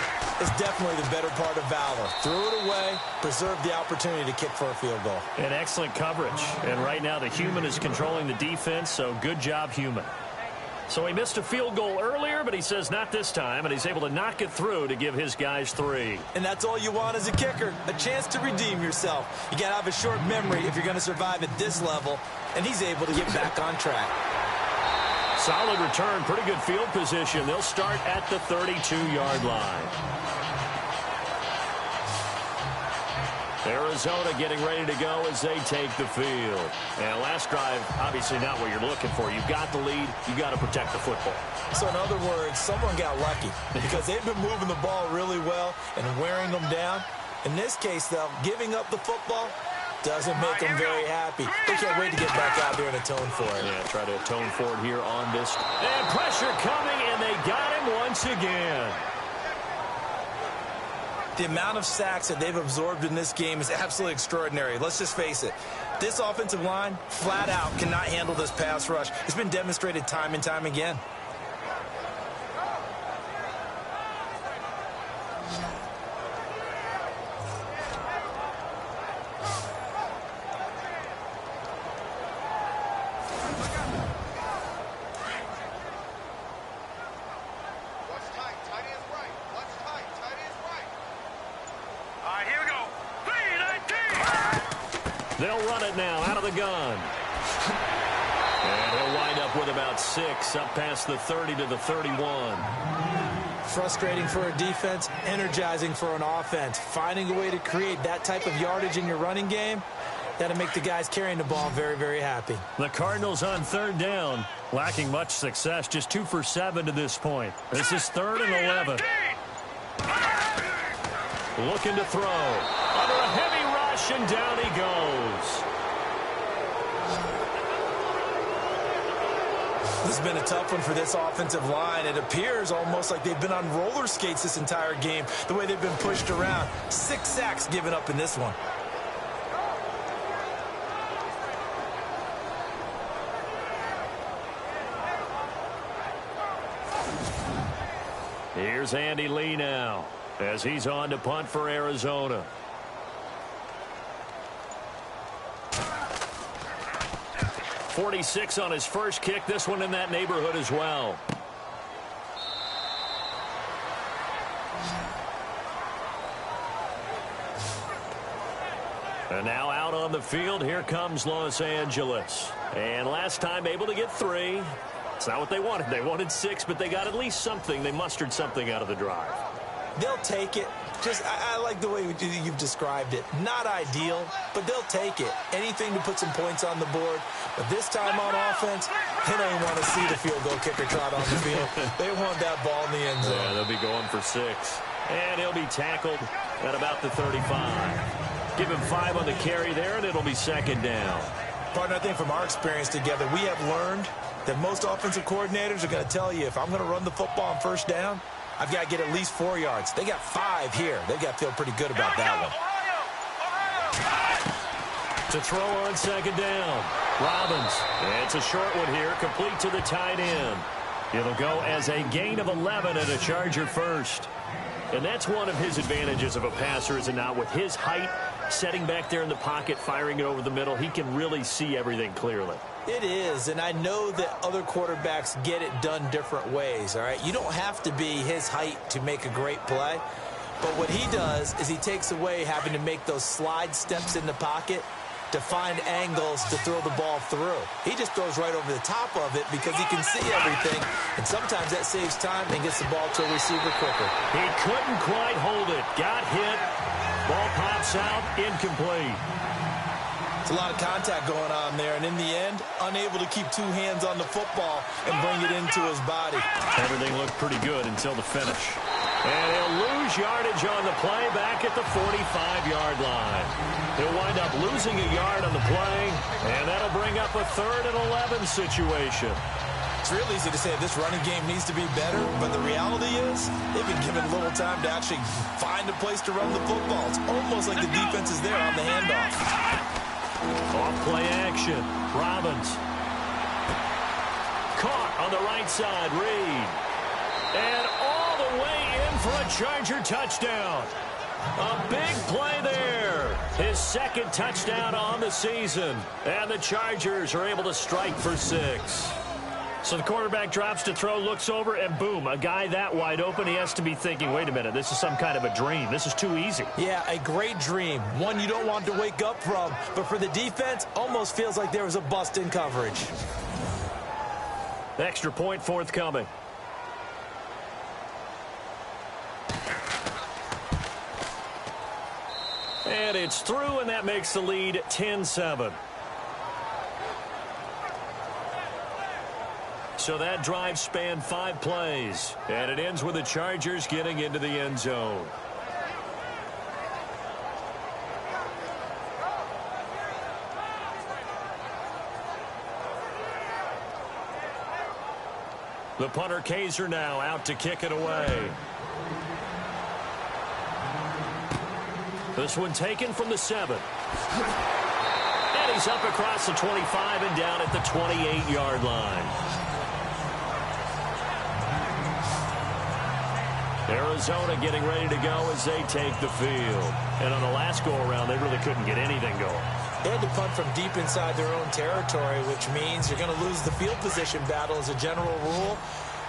is definitely the better part of valor. Threw it away, preserved the opportunity to kick for a field goal. And excellent coverage. And right now the human is controlling the defense, so good job, human. So he missed a field goal earlier, but he says not this time, and he's able to knock it through to give his guys 3. And that's all you want as a kicker, a chance to redeem yourself. You got to have a short memory if you're going to survive at this level, and he's able to get back on track. Solid return, pretty good field position. They'll start at the 32-yard line. Arizona getting ready to go as they take the field. And last drive, obviously not what you're looking for. You've got the lead. You've got to protect the football. So in other words, someone got lucky because they've been moving the ball really well and wearing them down. In this case, though, giving up the football doesn't make them very happy. They can't wait to get back out there and atone for it. Yeah, try to atone for it here on this. And pressure coming, and they got him once again. The amount of sacks that they've absorbed in this game is absolutely extraordinary. Let's just face it. This offensive line, flat out, cannot handle this pass rush. It's been demonstrated time and time again. They'll run it now out of the gun. And he'll wind up with about 6 up past the 30 to the 31. Frustrating for a defense, energizing for an offense. Finding a way to create that type of yardage in your running game, that'll make the guys carrying the ball very, very happy. The Cardinals on 3rd down, lacking much success, just 2 for 7 to this point. This is 3rd and 11. Looking to throw. Under a heavy rush, and down he goes. This has been a tough one for this offensive line. It appears almost like they've been on roller skates this entire game, the way they've been pushed around. 6 sacks given up in this one. Here's Andy Lee now as he's on to punt for Arizona. .46 on his first kick. This one in that neighborhood as well. And now out on the field, here comes Los Angeles. And last time able to get 3. It's not what they wanted. They wanted 6, but they got at least something. They mustered something out of the drive. They'll take it. I like the way you've described it. Not ideal, but they'll take it. Anything to put some points on the board. But this time on offense, they don't even want to see the field goal kicker trot on the field. They want that ball in the end zone. Yeah, they'll be going for 6. And he'll be tackled at about the 35. Give him 5 on the carry there, and it'll be 2nd down. Partner, I think from our experience together, we have learned that most offensive coordinators are going to tell you, if I'm going to run the football on 1st down, I've got to get at least 4 yards. They got 5 here. They've got to feel pretty good about that one. To throw on 2nd down. Robbins. It's a short one here, complete to the tight end. It'll go as a gain of 11 and a Charger first. And that's one of his advantages of a passer, is it not? With his height, setting back there in the pocket, firing it over the middle, he can really see everything clearly. It is, and I know that other quarterbacks get it done different ways, all right? You don't have to be his height to make a great play, but what he does is he takes away having to make those slide steps in the pocket to find angles to throw the ball through. He just throws right over the top of it because he can see everything, and sometimes that saves time and gets the ball to a receiver quicker. He couldn't quite hold it. Got hit. Ball pops out, incomplete. It's a lot of contact going on there, and in the end, unable to keep 2 hands on the football and bring it into his body. Everything looked pretty good until the finish. And he'll lose yardage on the play back at the 45-yard line. He'll wind up losing a yard on the play, and that'll bring up a 3rd and 11 situation. It's real easy to say this running game needs to be better, but the reality is they've been given little time to actually find a place to run the football. It's almost like the defense is there on the handoff. Off play action. Robbins. Caught on the right side. Reed. And all the way in for a Charger touchdown. A big play there. His 2nd touchdown on the season. And the Chargers are able to strike for 6. So the quarterback drops to throw, looks over, and boom, a guy that wide open, he has to be thinking, wait a minute, this is some kind of a dream. This is too easy. Yeah, a great dream. One you don't want to wake up from. But for the defense, almost feels like there was a bust in coverage. Extra point forthcoming. And it's through, and that makes the lead 10-7. So that drive spanned 5 plays, and it ends with the Chargers getting into the end zone. The punter Kaiser now out to kick it away. This one taken from the 7. And he's up across the 25 and down at the 28-yard line. Arizona getting ready to go as they take the field. And on the last go-around, they really couldn't get anything going. They had to punt from deep inside their own territory, which means you're going to lose the field position battle as a general rule.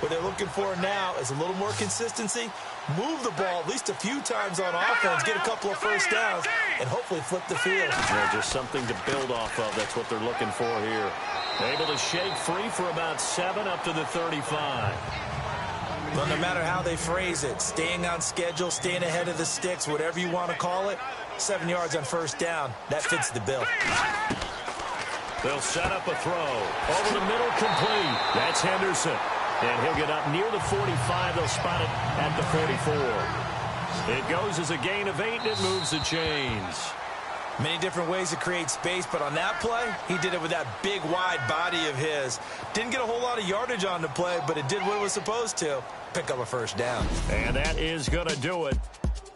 What they're looking for now is a little more consistency, move the ball at least a few times on offense, get a couple of 1st downs, and hopefully flip the field. Yeah, just something to build off of. That's what they're looking for here. Able to shake free for about 7 up to the 35. Well, no matter how they phrase it, staying on schedule, staying ahead of the sticks, whatever you want to call it, 7 yards on 1st down, that fits the bill. They'll set up a throw. Over the middle, complete. That's Henderson. And he'll get up near the 45. They'll spot it at the 44. It goes as a gain of 8, and it moves the chains. Many different ways to create space, but on that play, he did it with that big, wide body of his. Didn't get a whole lot of yardage on the play, but it did what it was supposed to. Pick up a 1st down. And that is going to do it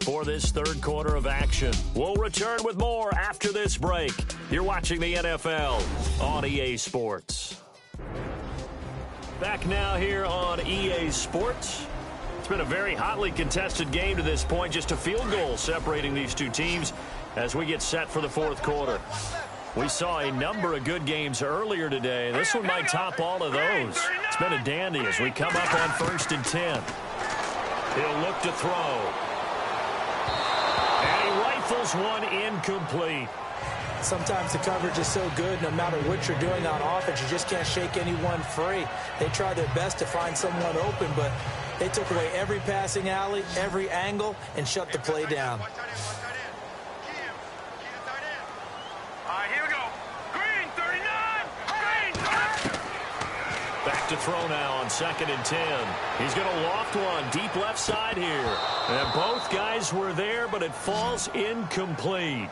for this 3rd quarter of action. We'll return with more after this break. You're watching the NFL on EA Sports. Back now here on EA Sports. It's been a very hotly contested game to this point. Just a field goal separating these two teams as we get set for the 4th quarter. We saw a number of good games earlier today. This one might top all of those. It's been a dandy as we come up on 1st and 10. He'll look to throw. And he rifles one incomplete. Sometimes the coverage is so good, no matter what you're doing on offense, you just can't shake anyone free. They try their best to find someone open, but they took away every passing alley, every angle, and shut the play down. Back to throw now on 2nd and 10. He's going to loft one deep left side here. And both guys were there, but it falls incomplete.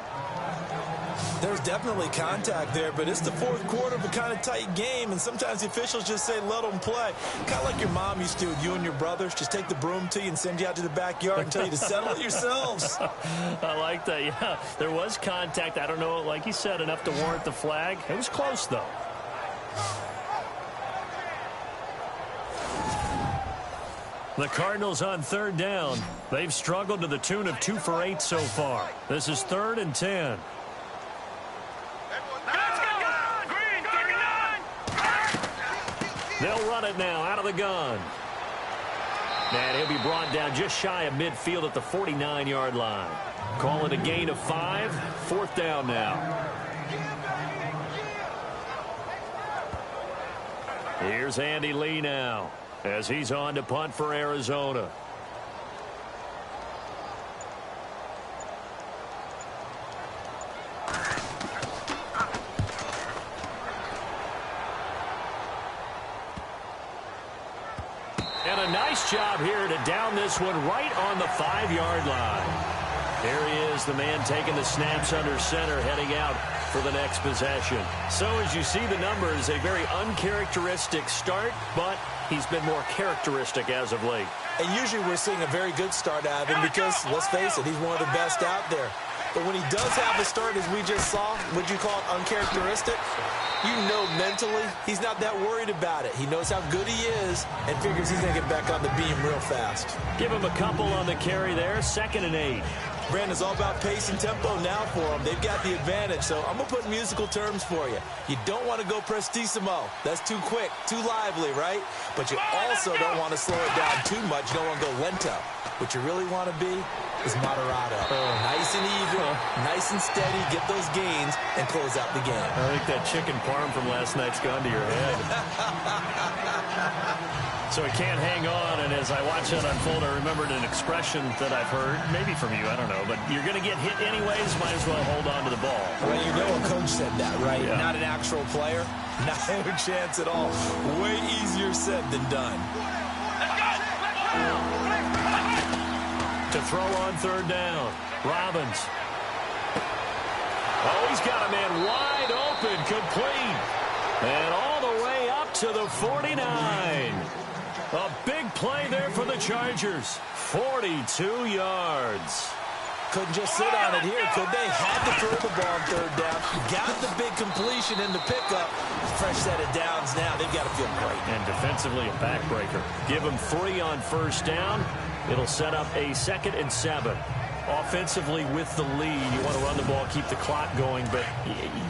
There's definitely contact there, but it's the fourth quarter of a kind of tight game, and sometimes the officials just say let them play. Kind of like your mom used to with you and your brothers. Just take the broom to you and send you out to the backyard and tell you to settle it yourselves. I like that, yeah. There was contact. I don't know, like you said, enough to warrant the flag. It was close, though. The Cardinals on 3rd down. They've struggled to the tune of 2 for 8 so far. This is 3rd and 10. They'll run it now out of the gun. And he'll be brought down just shy of midfield at the 49-yard line. Call it a gain of 5. 4th down now. Here's Andy Lee now as he's on to punt for Arizona. And a nice job here to down this one right on the 5-yard line. There he is, the man taking the snaps under center, heading out for the next possession. So as you see the numbers, a very uncharacteristic start, but he's been more characteristic as of late. And usually we're seeing a very good start out of him because, let's face it, he's one of the best out there. But when he does have a start, as we just saw, would you call it uncharacteristic? You know mentally he's not that worried about it. He knows how good he is and figures he's going to get back on the beam real fast. Give him a couple on the carry there, 2nd and 8. Brandon's all about pace and tempo now for them. They've got the advantage, so I'm going to put musical terms for you. You don't want to go prestissimo. That's too quick, too lively, right? But you also don't want to slow it down too much. You don't want to go lento. What you really want to be is moderato. Nice and even, nice and steady, get those gains, and close out the game. I think that chicken parm from last night's gone to your head. So he can't hang on, and as I watch that unfold, I remembered an expression that I've heard, maybe from you, I don't know, but you're going to get hit anyways, might as well hold on to the ball. Well, you know a coach said that, right? Yeah. Not an actual player. Not a chance at all. Way easier said than done. To throw on 3rd down, Robbins. Oh, he's got a man wide open, complete. And all the way up to the 49. A big play there for the Chargers. 42 yards. Couldn't just sit on it here, could they? Had to throw the ball on 3rd down. Got the big completion in the pickup. Fresh set of downs now. They've got to feel great. And defensively a backbreaker. Give him 3 on 1st down. It'll set up a 2nd and 7. Offensively with the lead, you want to run the ball, keep the clock going, but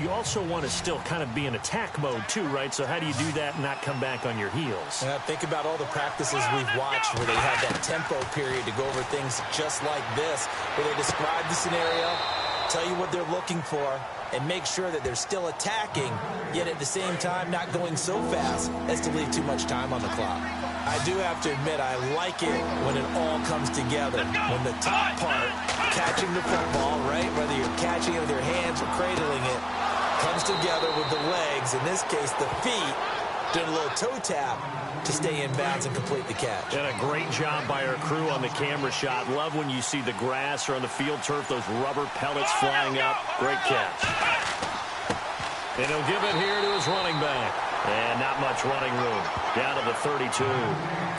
you also want to still kind of be in attack mode too, right? So how do you do that and not come back on your heels? Yeah, think about all the practices we've watched where they have that tempo period to go over things just like this, where they describe the scenario, tell you what they're looking for, and make sure that they're still attacking, yet at the same time not going so fast as to leave too much time on the clock. I do have to admit, I like it when it all comes together. When the top part, catching the football, right, whether you're catching it with your hands or cradling it, comes together with the legs, in this case the feet, doing a little toe tap to stay in bounds and complete the catch. And a great job by our crew on the camera shot. Love when you see the grass or on the field turf, those rubber pellets flying up. Great catch. And he'll give it here to his running back. And not much running room. Down to the 32.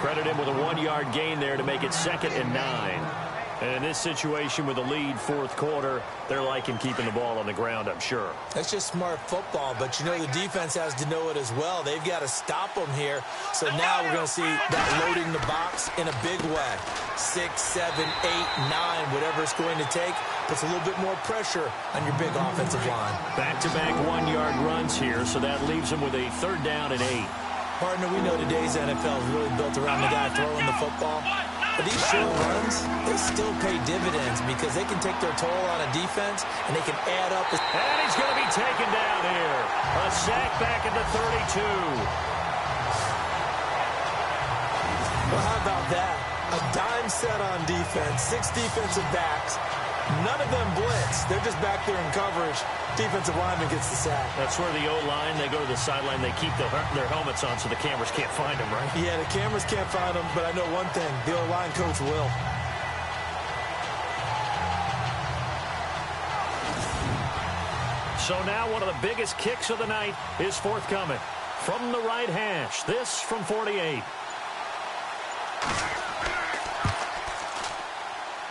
Credit him with a 1-yard gain there to make it 2nd and 9. And in this situation with a lead 4th quarter, they're liking keeping the ball on the ground, I'm sure. That's just smart football, but you know the defense has to know it as well. They've got to stop them here. So now we're going to see that loading the box in a big way. 6, 7, 8, 9, whatever it's going to take, puts a little bit more pressure on your big offensive line. Back-to-back 1-yard runs here, so that leaves them with a 3rd down and 8. Partner, we know today's NFL is really built around the guy throwing the football. But these short runs, they still pay dividends because they can take their toll on a defense and they can add up. And he's going to be taken down here. A sack back at the 32. Well, how about that? A dime set on defense, 6 defensive backs. None of them blitz. They're just back there in coverage. Defensive lineman gets the sack. That's where the O-line, they go to the sideline, they keep their helmets on so the cameras can't find them, right? Yeah, the cameras can't find them, but I know one thing. The O-line coach will. So now one of the biggest kicks of the night is forthcoming. From the right hash, this from 48.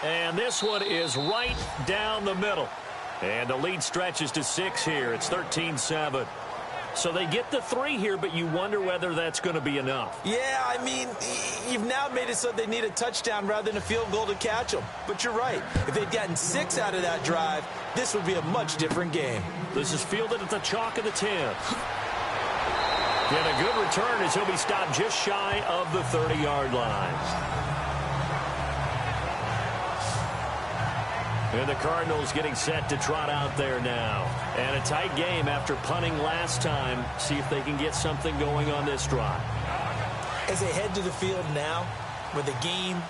And this one is right down the middle. And the lead stretches to 6 here. It's 13-7. So they get the 3 here, but you wonder whether that's going to be enough. Yeah, I mean, you've now made it so they need a touchdown rather than a field goal to catch them. But you're right. If they'd gotten 6 out of that drive, this would be a much different game. This is fielded at the chalk of the 10. And a good return as he'll be stopped just shy of the 30-yard line. And the Cardinals getting set to trot out there now. And a tight game after punting last time. See if they can get something going on this drive. As they head to the field now, with the game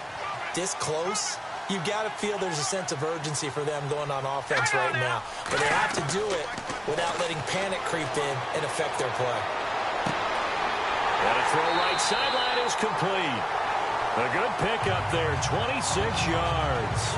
this close, you've got to feel there's a sense of urgency for them going on offense right now. But they have to do it without letting panic creep in and affect their play. And a throw right sideline is complete. A good pickup there, 26 yards.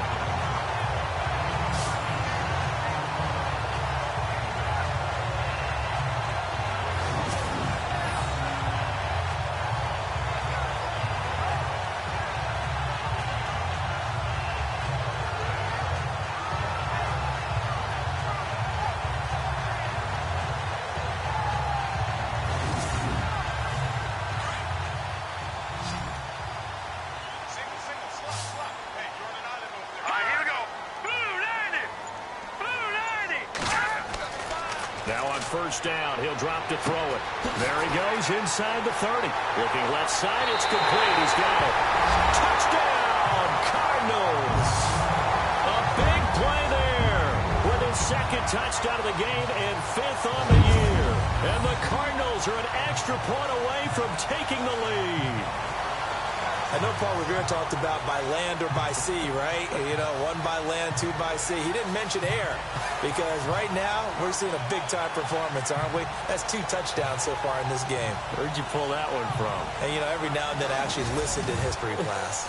Now on first down, he'll drop to throw it. There he goes inside the 30. Looking left side, it's complete. He's got it. Touchdown, Cardinals. A big play there with his second touchdown of the game and 5th on the year. And the Cardinals are an extra point away from taking the lead. I know Paul Revere talked about by land or by sea, right? You know, 1 by land, 2 by sea. He didn't mention air because right now we're seeing a big-time performance, aren't we? That's 2 touchdowns so far in this game. Where'd you pull that one from? And, you know, every now and then I actually listened in history class.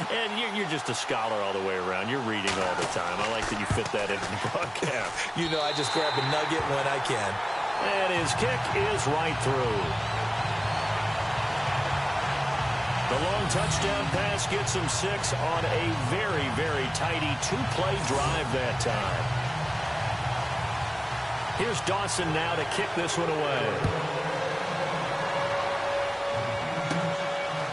And you're just a scholar all the way around. You're reading all the time. I like that you fit that into the broadcast. You know, I just grab a nugget when I can. And his kick is right through. The long touchdown pass gets him 6 on a very, very tidy 2-play drive that time. Here's Dawson now to kick this one away.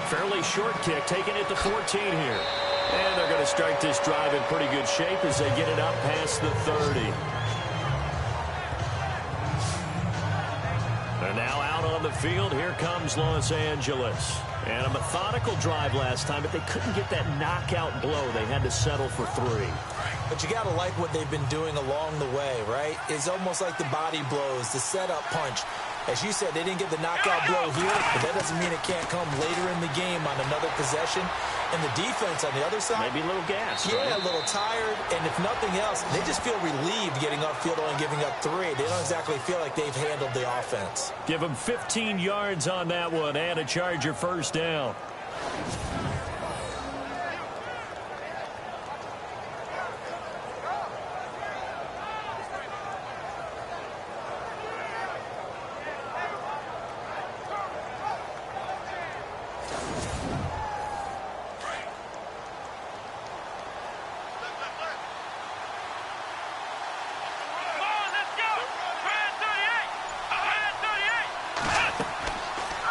Fairly short kick, taking it to 14 here. And they're going to start this drive in pretty good shape as they get it up past the 30. And now out on the field, here comes Los Angeles. And a methodical drive last time, but they couldn't get that knockout blow. They had to settle for 3. But you got to like what they've been doing along the way, right? It's almost like the body blows, the setup punch. As you said, they didn't get the knockout blow here, but that doesn't mean it can't come later in the game on another possession. And the defense on the other side, maybe a little gas. Yeah, right? A little tired. And if nothing else, they just feel relieved getting upfield and giving up 3. They don't exactly feel like they've handled the offense. Give them 15 yards on that one and a Charger first down.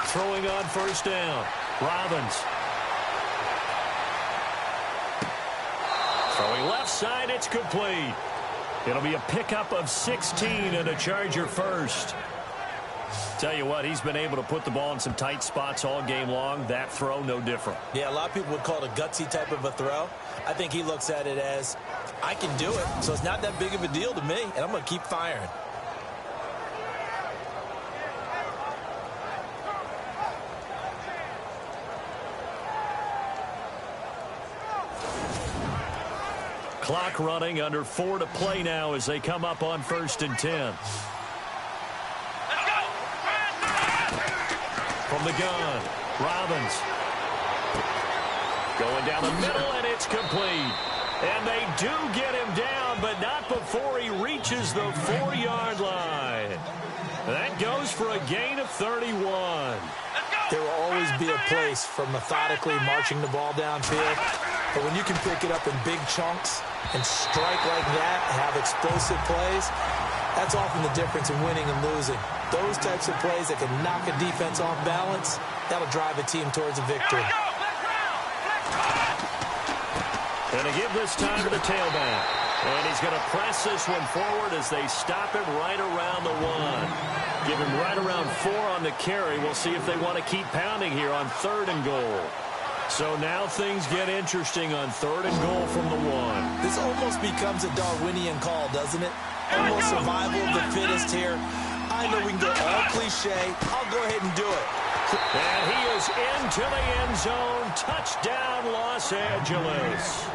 Throwing on first down. Robbins. Throwing left side, it's complete. It'll be a pickup of 16 and a Charger first. Tell you what, he's been able to put the ball in some tight spots all game long. That throw, no different. Yeah, a lot of people would call it a gutsy type of a throw. I think he looks at it as, I can do it, so it's not that big of a deal to me, and I'm going to keep firing. Clock running, under 4 to play now as they come up on 1st and 10. From the gun, Robbins. Going down the middle, and it's complete. And they do get him down, but not before he reaches the 4-yard line. That goes for a gain of 31. There will always be a place for methodically marching the ball downfield. But when you can pick it up in big chunks and strike like that, have explosive plays, that's often the difference in winning and losing. Those types of plays that can knock a defense off balance, that'll drive a team towards a victory. And to give this time to the tailback. And he's going to press this one forward as they stop him right around the 1. Give him right around 4 on the carry. We'll see if they want to keep pounding here on 3rd and goal. So now things get interesting on 3rd and goal from the 1. This almost becomes a Darwinian call, doesn't it? Almost survival of the fittest here. I know we can go all cliche. I'll go ahead and do it. And he is into the end zone. Touchdown, Los Angeles.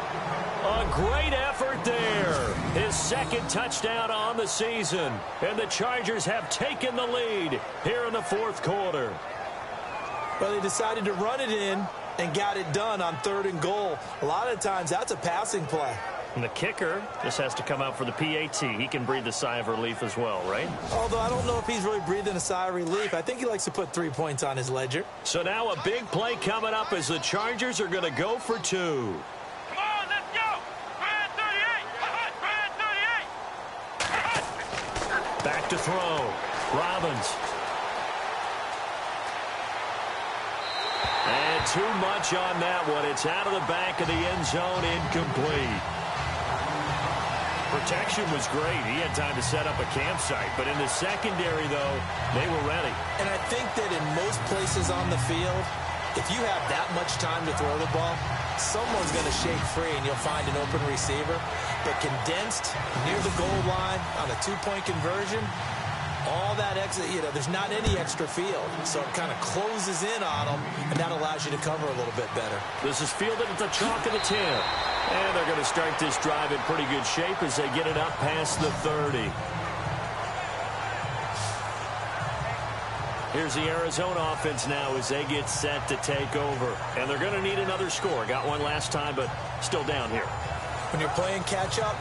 A great effort there. His 2nd touchdown on the season. And the Chargers have taken the lead here in the 4th quarter. Well, they decided to run it in and got it done on 3rd and goal. A lot of times, that's a passing play. And the kicker just has to come out for the PAT. He can breathe a sigh of relief as well, right? Although I don't know if he's really breathing a sigh of relief. I think he likes to put 3 points on his ledger. So now a big play coming up as the Chargers are going to go for 2. Come on, let's go. Brand 38. Back to throw. Robbins. And too much on that one. It's out of the back of the end zone, incomplete. Protection was great. He had time to set up a campsite. But in the secondary, though, they were ready. And I think that in most places on the field, if you have that much time to throw the ball, someone's going to shake free and you'll find an open receiver. But condensed near the goal line on a 2-point conversion, all that extra, there's not any extra field. So it kind of closes in on them, and that allows you to cover a little bit better. This is fielded at the chalk of the 10. And they're going to start this drive in pretty good shape as they get it up past the 30. Here's the Arizona offense now as they get set to take over. And they're going to need another score. Got one last time, but still down here. When you're playing catch-up,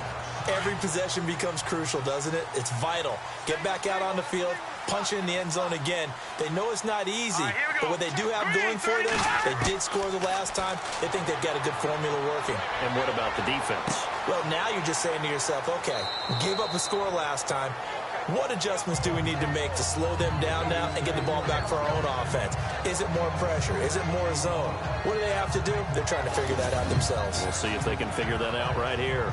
every possession becomes crucial, doesn't it? It's vital. Get back out on the field, punch it in the end zone again. They know it's not easy, but what they do have going for them, they did score the last time. They think they've got a good formula working. And what about the defense? Well, now you're just saying to yourself, okay, we gave up a score last time. What adjustments do we need to make to slow them down now and get the ball back for our own offense? Is it more pressure? Is it more zone? What do they have to do? They're trying to figure that out themselves. We'll see if they can figure that out right here.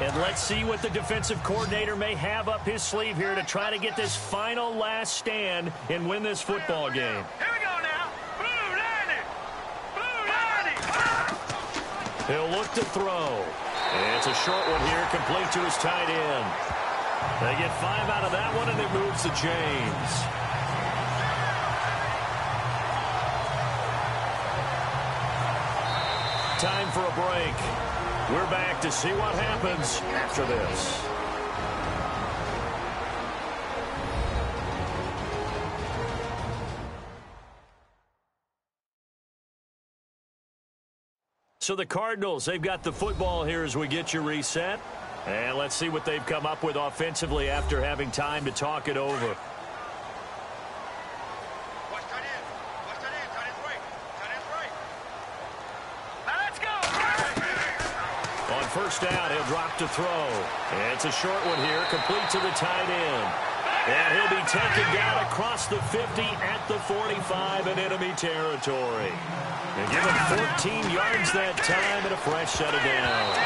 And let's see what the defensive coordinator may have up his sleeve here to try to get this final last stand and win this football game. Here we go now. Blue landing. Blue landing. He'll look to throw. And it's a short one here, complete to his tight end. They get 5 out of that one, and it moves to James. Time for a break. We're back to see what happens after this. So the Cardinals, they've got the football here as we get you reset. And let's see what they've come up with offensively after having time to talk it over. Let's go. First down, he'll drop to throw. And it's a short one here, complete to the tight end. And he'll be taken down across the 50 at the 45 in enemy territory. They give him 14 yards that time and a fresh set of downs.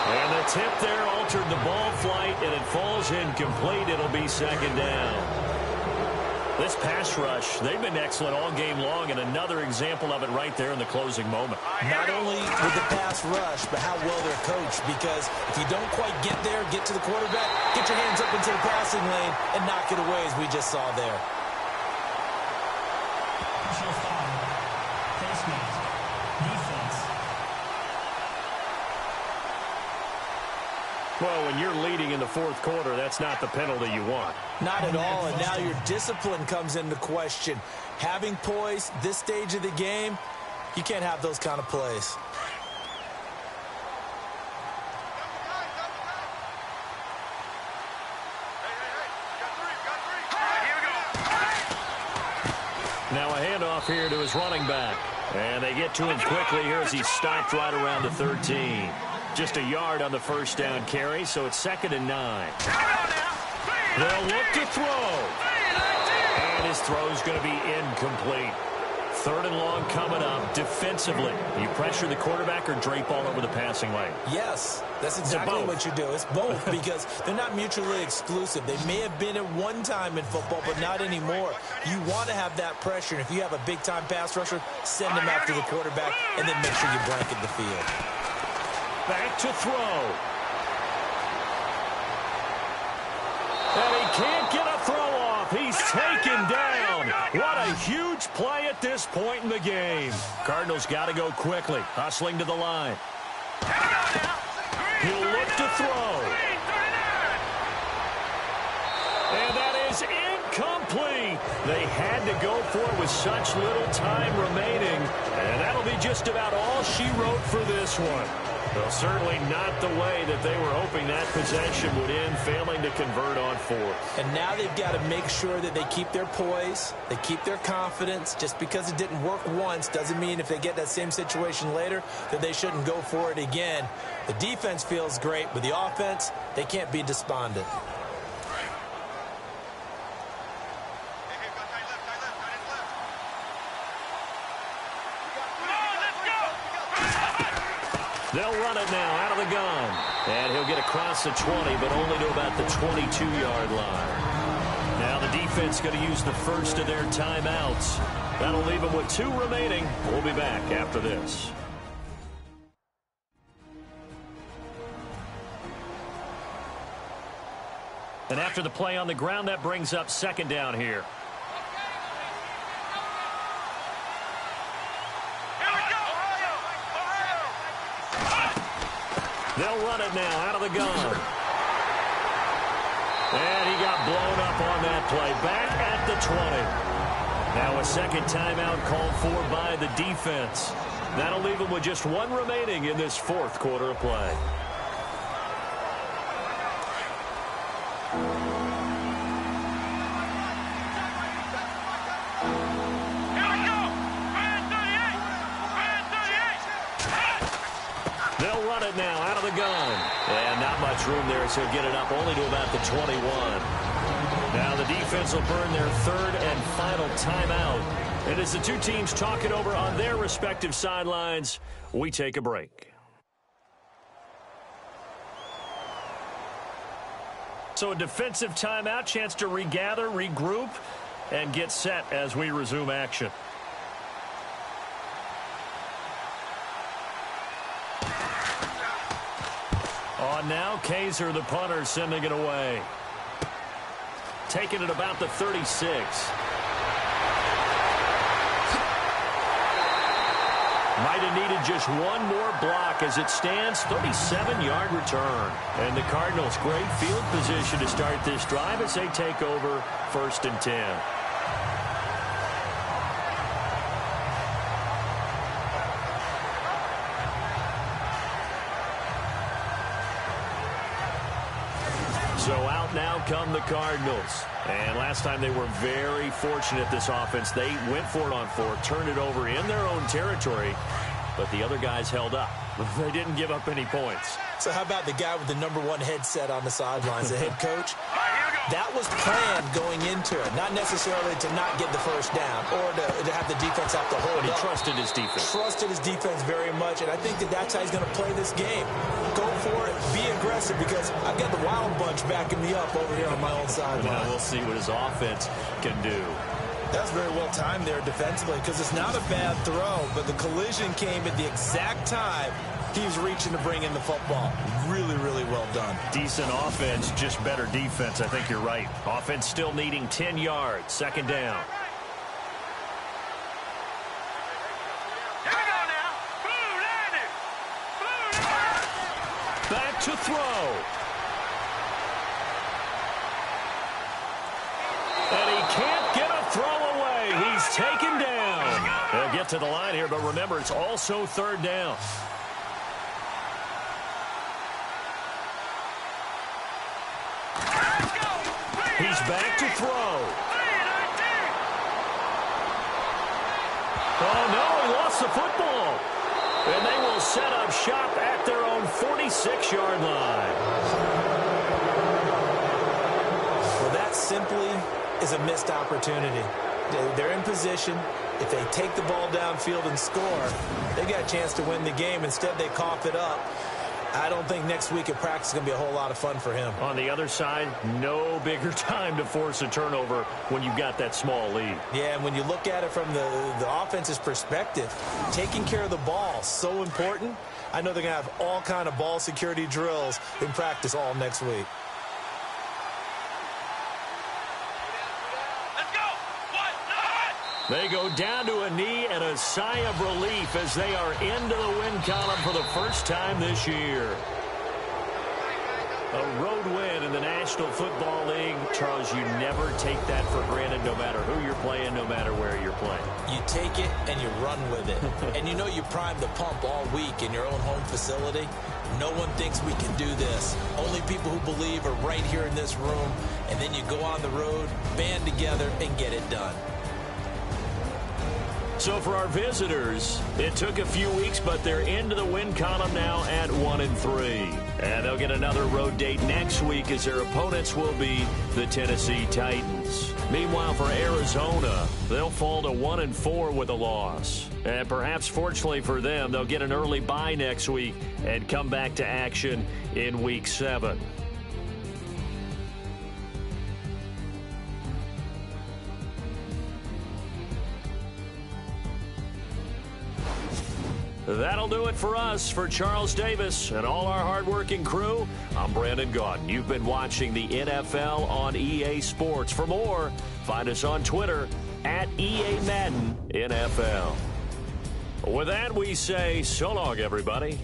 And the tip there altered the ball flight, and it falls incomplete. It'll be second down. This pass rush, they've been excellent all game long, and another example of it right there in the closing moment. Not only with the pass rush, but how well they're coached, because if you don't quite get there, get to the quarterback, get your hands up into the passing lane, and knock it away as we just saw there. Personal foul. Face mask. Defense. Well, when you're leading in the fourth quarter, that's not the penalty you want. Not at all, and now your discipline comes into question. Having poise this stage of the game, you can't have those kind of plays. Now a handoff here to his running back. And they get to him quickly here as he stopped right around the 13. Just a yard on the first down carry, so it's 2nd and 9. They'll look to throw. And his throw's going to be incomplete. 3rd and long coming up defensively. You pressure the quarterback or drape all over the passing lane? Yes, that's exactly what you do. It's both because they're not mutually exclusive. They may have been at one time in football, but not anymore. You want to have that pressure, and if you have a big-time pass rusher, send him after the quarterback, and then make sure you blanket the field. Back to throw. And he can't get a throw off. He's taken down. What a huge play at this point in the game. Cardinals got to go quickly. Hustling to the line. He'll look to throw. And that is incomplete. They had to go for it with such little time remaining. And that'll be just about all she wrote for this one. Well, certainly not the way that they were hoping that possession would end, failing to convert on 4th. And now they've got to make sure that they keep their poise, they keep their confidence. Just because it didn't work once doesn't mean if they get that same situation later that they shouldn't go for it again. The defense feels great, but the offense, they can't be despondent. They'll run it now out of the gun. And he'll get across the 20, but only to about the 22-yard line. Now the defense going to use the first of their timeouts. That'll leave them with 2 remaining. We'll be back after this. And after the play on the ground, that brings up 2nd down here. They'll run it now out of the gun. And he got blown up on that play. Back at the 20. Now a second timeout called for by the defense. That'll leave them with just 1 remaining in this 4th quarter of play. They'll run it now out of the gun. And not much room there, so he'll get it up only to about the 21. Now the defense will burn their 3rd and final timeout. And as the two teams talk it over on their respective sidelines, we take a break. So a defensive timeout, chance to regather, regroup, and get set as we resume action. On now, Kaiser, the punter, sending it away. Taking it about the 36. Might have needed just one more block as it stands, 37-yard return. And the Cardinals, great field position to start this drive as they take over 1st and 10. So out now come the Cardinals. And last time they were very fortunate, this offense. They went for it on 4, turned it over in their own territory, but the other guys held up. They didn't give up any points. So how about the guy with the #1 headset on the sidelines, the head coach? That was planned going into it, not necessarily to not get the first down or to have the defense have to hold But he up. trusted his defense. Trusted his defense very much, and I think that's how he's going to play this game. Go for it, be aggressive, because I've got the wild bunch backing me up over here on my own sideline. We'll see what his offense can do. That was very well timed there defensively, because it's not a bad throw, but the collision came at the exact time he was reaching to bring in the football. Really, really well done. Decent offense, just better defense. I think you're right. Offense still needing 10 yards. Second down. Back to throw. And he can't get a throw away. He's taken down. They'll get to the line here, but remember, it's also third down. He's back to throw. Oh, no, he lost the football. And they will set up shop at their own 46-yard line. Well, that simply is a missed opportunity. They're in position. If they take the ball downfield and score, they got a chance to win the game. Instead, they cough it up. I don't think next week at practice is going to be a whole lot of fun for him. On the other side, no bigger time to force a turnover when you've got that small lead. Yeah, and when you look at it from the offense's perspective, taking care of the ball, so important. I know they're going to have all kind of ball security drills in practice all next week. They go down to a knee and a sigh of relief as they are into the win column for the first time this year. A road win in the National Football League. Charles, you never take that for granted, no matter who you're playing, no matter where you're playing. You take it and you run with it. And you know you primed the pump all week in your own home facility. No one thinks we can do this. Only people who believe are right here in this room. And then you go on the road, band together, and get it done. So for our visitors, it took a few weeks, but they're into the win column now at 1-3. And they'll get another road date next week as their opponents will be the Tennessee Titans. Meanwhile, for Arizona, they'll fall to 1-4 with a loss. And perhaps fortunately for them, they'll get an early bye next week and come back to action in Week 7. That'll do it for us. For Charles Davis and all our hardworking crew, I'm Brandon Gaudin. You've been watching the NFL on EA Sports. For more, find us on Twitter at EA Madden NFL. With that, we say so long, everybody.